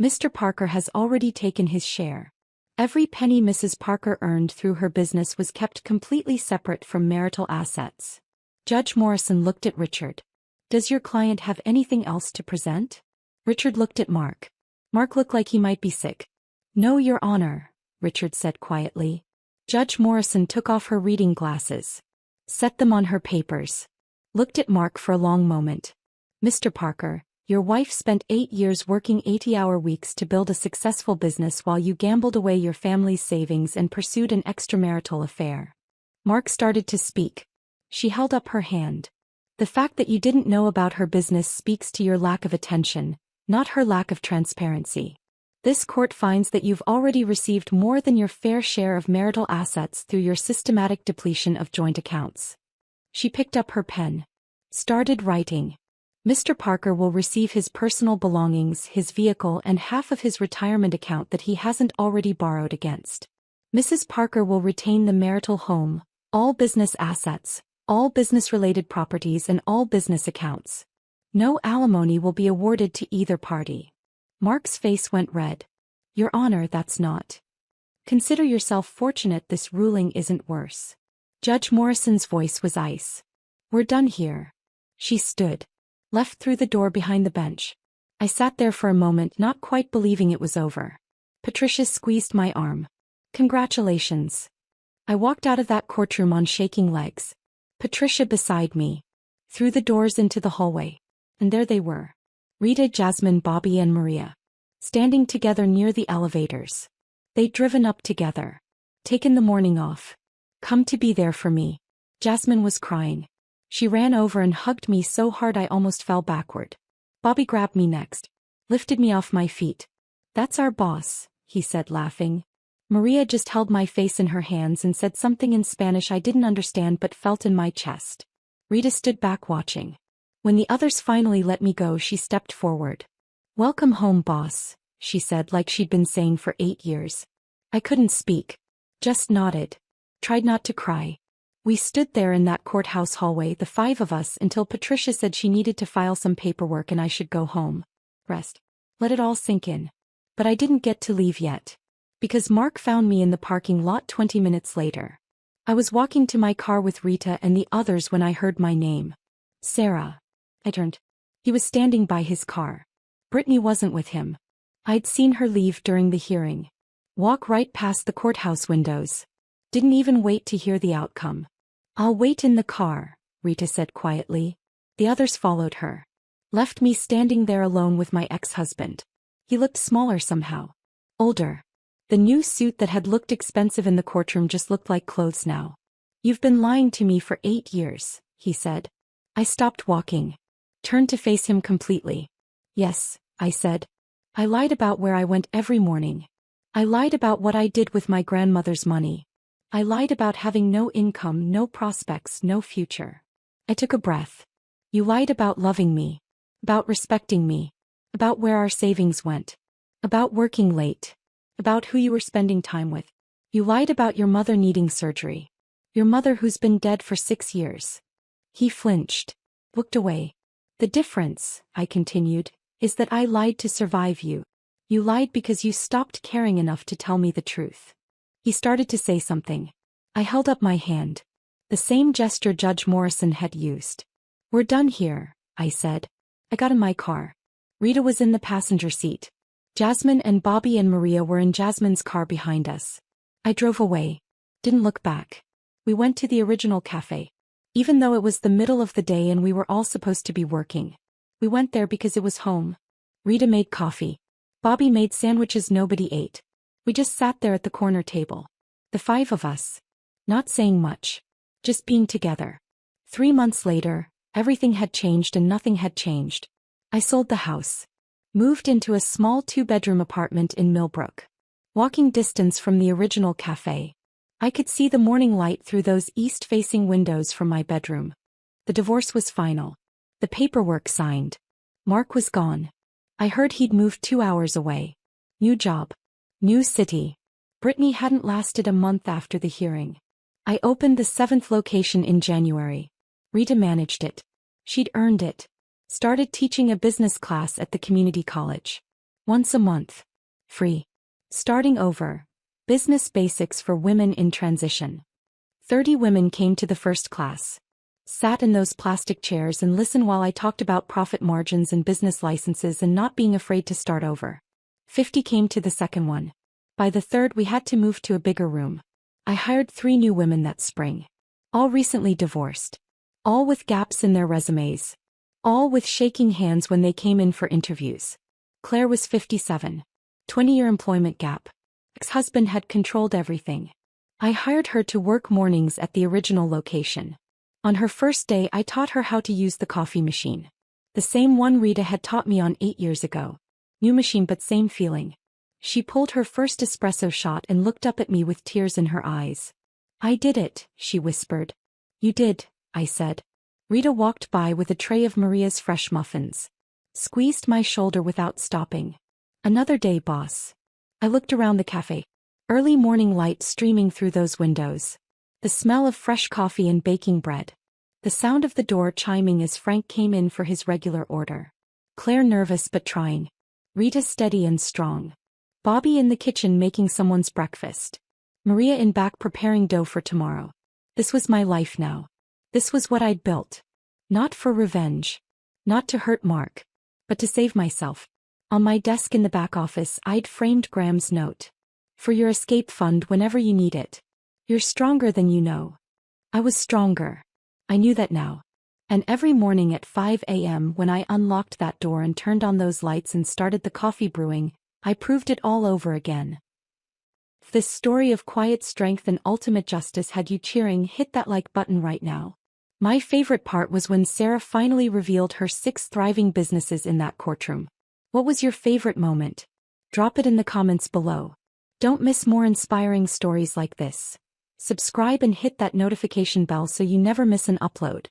Mr. Parker has already taken his share. Every penny Mrs. Parker earned through her business was kept completely separate from marital assets. Judge Morrison looked at Richard. Does your client have anything else to present? Richard looked at Mark. Mark looked like he might be sick. No, Your Honor, Richard said quietly. Judge Morrison took off her reading glasses. Set them on her papers. Looked at Mark for a long moment. Mr. Parker, your wife spent 8 years working 80-hour weeks to build a successful business while you gambled away your family's savings and pursued an extramarital affair. Mark started to speak. She held up her hand. The fact that you didn't know about her business speaks to your lack of attention, not her lack of transparency. This court finds that you've already received more than your fair share of marital assets through your systematic depletion of joint accounts. She picked up her pen. Started writing. Mr. Parker will receive his personal belongings, his vehicle, and half of his retirement account that he hasn't already borrowed against. Mrs. Parker will retain the marital home, all business assets, all business-related properties, and all business accounts. No alimony will be awarded to either party. Mark's face went red. Your Honor, that's not. Consider yourself fortunate this ruling isn't worse. Judge Morrison's voice was ice. We're done here. She stood. Left through the door behind the bench. I sat there for a moment, not quite believing it was over. Patricia squeezed my arm. Congratulations. I walked out of that courtroom on shaking legs. Patricia beside me. Through the doors into the hallway. And there they were. Rita, Jasmine, Bobby, and Maria. Standing together near the elevators. They'd driven up together. Taken the morning off. Come to be there for me. Jasmine was crying. She ran over and hugged me so hard I almost fell backward. Bobby grabbed me next. Lifted me off my feet. That's our boss, he said, laughing. Maria just held my face in her hands and said something in Spanish I didn't understand but felt in my chest. Rita stood back watching. When the others finally let me go, she stepped forward. Welcome home, boss, she said like she'd been saying for 8 years. I couldn't speak. Just nodded. Tried not to cry. We stood there in that courthouse hallway, the 5 of us, until Patricia said she needed to file some paperwork and I should go home. Rest. Let it all sink in. But I didn't get to leave yet. Because Mark found me in the parking lot 20 minutes later. I was walking to my car with Rita and the others when I heard my name. Sarah. I turned. He was standing by his car. Brittany wasn't with him. I'd seen her leave during the hearing. Walk right past the courthouse windows. Didn't even wait to hear the outcome. I'll wait in the car, Rita said quietly. The others followed her. Left me standing there alone with my ex-husband. He looked smaller somehow. Older. The new suit that had looked expensive in the courtroom just looked like clothes now. You've been lying to me for 8 years, he said. I stopped walking. Turned to face him completely. Yes, I said. I lied about where I went every morning. I lied about what I did with my grandmother's money. I lied about having no income, no prospects, no future. I took a breath. You lied about loving me. About respecting me. About where our savings went. About working late. About who you were spending time with. You lied about your mother needing surgery. Your mother who's been dead for 6 years. He flinched. Looked away. The difference, I continued, is that I lied to survive you. You lied because you stopped caring enough to tell me the truth. He started to say something. I held up my hand. The same gesture Judge Morrison had used. We're done here, I said. I got in my car. Rita was in the passenger seat. Jasmine and Bobby and Maria were in Jasmine's car behind us. I drove away. Didn't look back. We went to the original cafe. Even though it was the middle of the day and we were all supposed to be working. We went there because it was home. Rita made coffee. Bobby made sandwiches nobody ate. We just sat there at the corner table. The 5 of us. Not saying much. Just being together. 3 months later, everything had changed and nothing had changed. I sold the house. Moved into a small 2-bedroom apartment in Millbrook. Walking distance from the original cafe. I could see the morning light through those east-facing windows from my bedroom. The divorce was final. The paperwork signed. Mark was gone. I heard he'd moved 2 hours away. New job. New city. Brittany hadn't lasted a month after the hearing. I opened the 7th location in January. Rita managed it. She'd earned it. Started teaching a business class at the community college. Once a month. Free. Starting over. Business basics for women in transition. 30 women came to the first class. Sat in those plastic chairs and listened while I talked about profit margins and business licenses and not being afraid to start over. 50 came to the second one. By the third we had to move to a bigger room. I hired 3 new women that spring. All recently divorced. All with gaps in their resumes. All with shaking hands when they came in for interviews. Claire was 57. 20-year employment gap. Ex-husband had controlled everything. I hired her to work mornings at the original location. On her first day I taught her how to use the coffee machine. The same one Rita had taught me on 8 years ago. New machine but same feeling. She pulled her first espresso shot and looked up at me with tears in her eyes. "I did it," she whispered. "You did," I said. Rita walked by with a tray of Maria's fresh muffins. Squeezed my shoulder without stopping. "Another day, boss." I looked around the cafe. Early morning light streaming through those windows. The smell of fresh coffee and baking bread. The sound of the door chiming as Frank came in for his regular order. Claire nervous but trying. Rita steady and strong. Bobby in the kitchen making someone's breakfast. Maria in back preparing dough for tomorrow. This was my life now. This was what I'd built. Not for revenge. Not to hurt Mark. But to save myself. On my desk in the back office I'd framed Graham's note. "For your escape fund whenever you need it. You're stronger than you know." I was stronger. I knew that now. And every morning at 5 a.m. when I unlocked that door and turned on those lights and started the coffee brewing, I proved it all over again. If this story of quiet strength and ultimate justice had you cheering, hit that like button right now. My favorite part was when Sarah finally revealed her 6 thriving businesses in that courtroom. What was your favorite moment? Drop it in the comments below. Don't miss more inspiring stories like this. Subscribe and hit that notification bell so you never miss an upload.